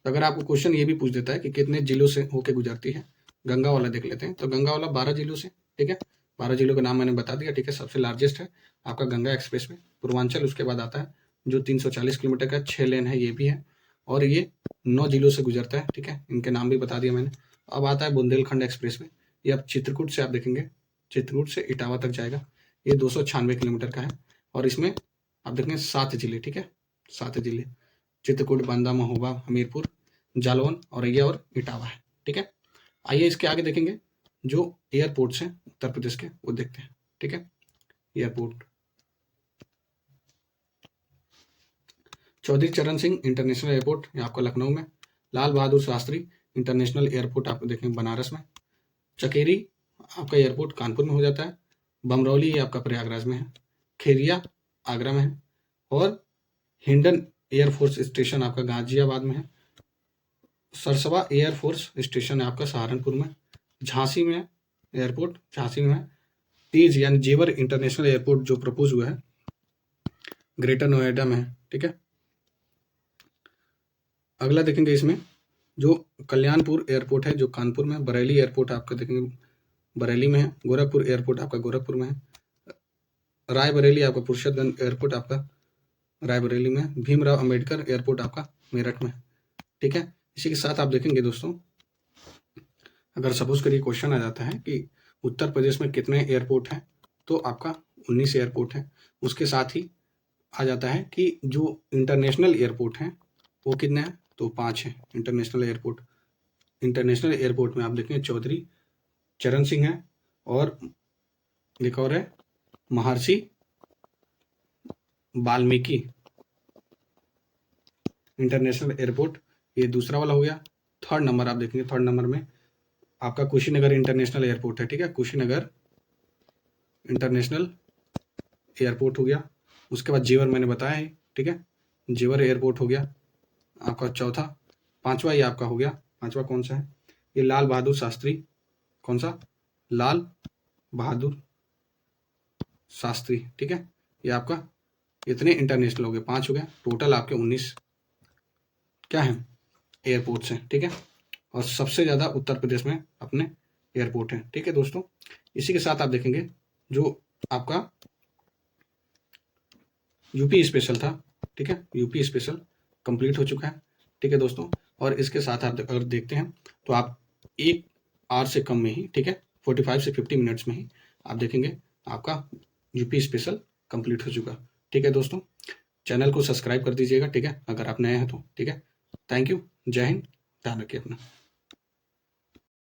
तो अगर आपको क्वेश्चन ये भी पूछ देता है कि कितने जिलों से होके गुजरती है, गंगा वाला देख लेते हैं। तो गंगा वाला 12 जिलों से, ठीक है, 12 जिलों का नाम मैंने बता दिया, ठीक है। सबसे लार्जेस्ट है आपका गंगा एक्सप्रेस में। पूर्वांचल उसके बाद आता है जो 340 किलोमीटर का 6 लेन है, ये भी है, और ये 9 जिलों से गुजरता है, ठीक है, इनके नाम भी बता दिया मैंने। अब आता है बुंदेलखंड एक्सप्रेस में, ये अब चित्रकूट से आप देखेंगे, चित्रकूट से इटावा तक जाएगा, ये 296 किलोमीटर का है। और इसमें आप देखेंगे 7 जिले, ठीक है, 7 जिले, चित्रकूट, बांदा, महोबा, हमीरपुर, जालौन, औरैया और इटावा है, ठीक है। आइए इसके आगे देखेंगे जो एयरपोर्ट्स हैं उत्तर प्रदेश के, वो देखते हैं, ठीक है। एयरपोर्ट चौधरी चरण सिंह इंटरनेशनल एयरपोर्ट ये आपका लखनऊ में। लाल बहादुर शास्त्री इंटरनेशनल एयरपोर्ट आपको देखेंगे बनारस में। चकेरी आपका एयरपोर्ट कानपुर में हो जाता है। बमरौली ये आपका प्रयागराज में है। खेरिया आगरा में है। और हिंडन एयरफोर्स स्टेशन आपका गाजियाबाद में है। सरसवा एयरफोर्स स्टेशन है आपका सहारनपुर में। झांसी में एयरपोर्ट, झांसी में है। तीज यानी जेवर इंटरनेशनल एयरपोर्ट जो प्रपोज हुआ है ग्रेटर नोएडा में है, ठीक है। अगला देखेंगे इसमें जो कल्याणपुर एयरपोर्ट है जो कानपुर में। बरेली एयरपोर्ट आपका देखेंगे बरेली में है। गोरखपुर एयरपोर्ट आपका गोरखपुर में है। रायबरेली आपका पुरुषोत्तमगंज एयरपोर्ट आपका रायबरेली में। भीमराव अंबेडकर एयरपोर्ट आपका मेरठ में, ठीक है। इसी के साथ आप देखेंगे दोस्तों, अगर सपोज करिए क्वेश्चन आ जाता है कि उत्तर प्रदेश में कितने एयरपोर्ट हैं, तो आपका 19 एयरपोर्ट है। उसके साथ ही आ जाता है कि जो इंटरनेशनल एयरपोर्ट हैं वो कितने हैं, तो 5 हैं इंटरनेशनल एयरपोर्ट। इंटरनेशनल एयरपोर्ट में आप देखें चौधरी चरण सिंह है और एक और है महर्षि वाल्मीकि इंटरनेशनल एयरपोर्ट, ये दूसरा वाला हो गया। थर्ड नंबर आप देखेंगे, थर्ड नंबर में आपका कुशीनगर इंटरनेशनल एयरपोर्ट है, ठीक है, कुशीनगर इंटरनेशनल एयरपोर्ट हो गया। उसके बाद जेवर मैंने बताया है, ठीक है, जेवर एयरपोर्ट हो गया आपका चौथा। पांचवा ये आपका हो गया, पांचवा कौन सा है, ये लाल बहादुर शास्त्री, कौन सा, लाल बहादुर शास्त्री, ठीक है, ये आपका इतने इंटरनेशनल हो गए, 5 हो गए, टोटल आपके 19 क्या है एयरपोर्ट्स हैं, ठीक है। और सबसे ज़्यादा उत्तर प्रदेश में अपने एयरपोर्ट हैं, ठीक है दोस्तों। इसी के साथ आप देखेंगे जो आपका यूपी स्पेशल था, ठीक है, यूपी स्पेशल कंप्लीट हो चुका है, ठीक है दोस्तों। और इसके साथ आप अगर देखते हैं तो आप 1 आवर से कम में ही, ठीक है, 45 से 50 मिनट्स में ही आप देखेंगे आपका यूपी स्पेशल कंप्लीट हो चुका, ठीक है दोस्तों। चैनल को सब्सक्राइब कर दीजिएगा, ठीक है, अगर आप नए हैं तो, ठीक है। थैंक यू, जय हिंद, ध्यान रखिए अपना।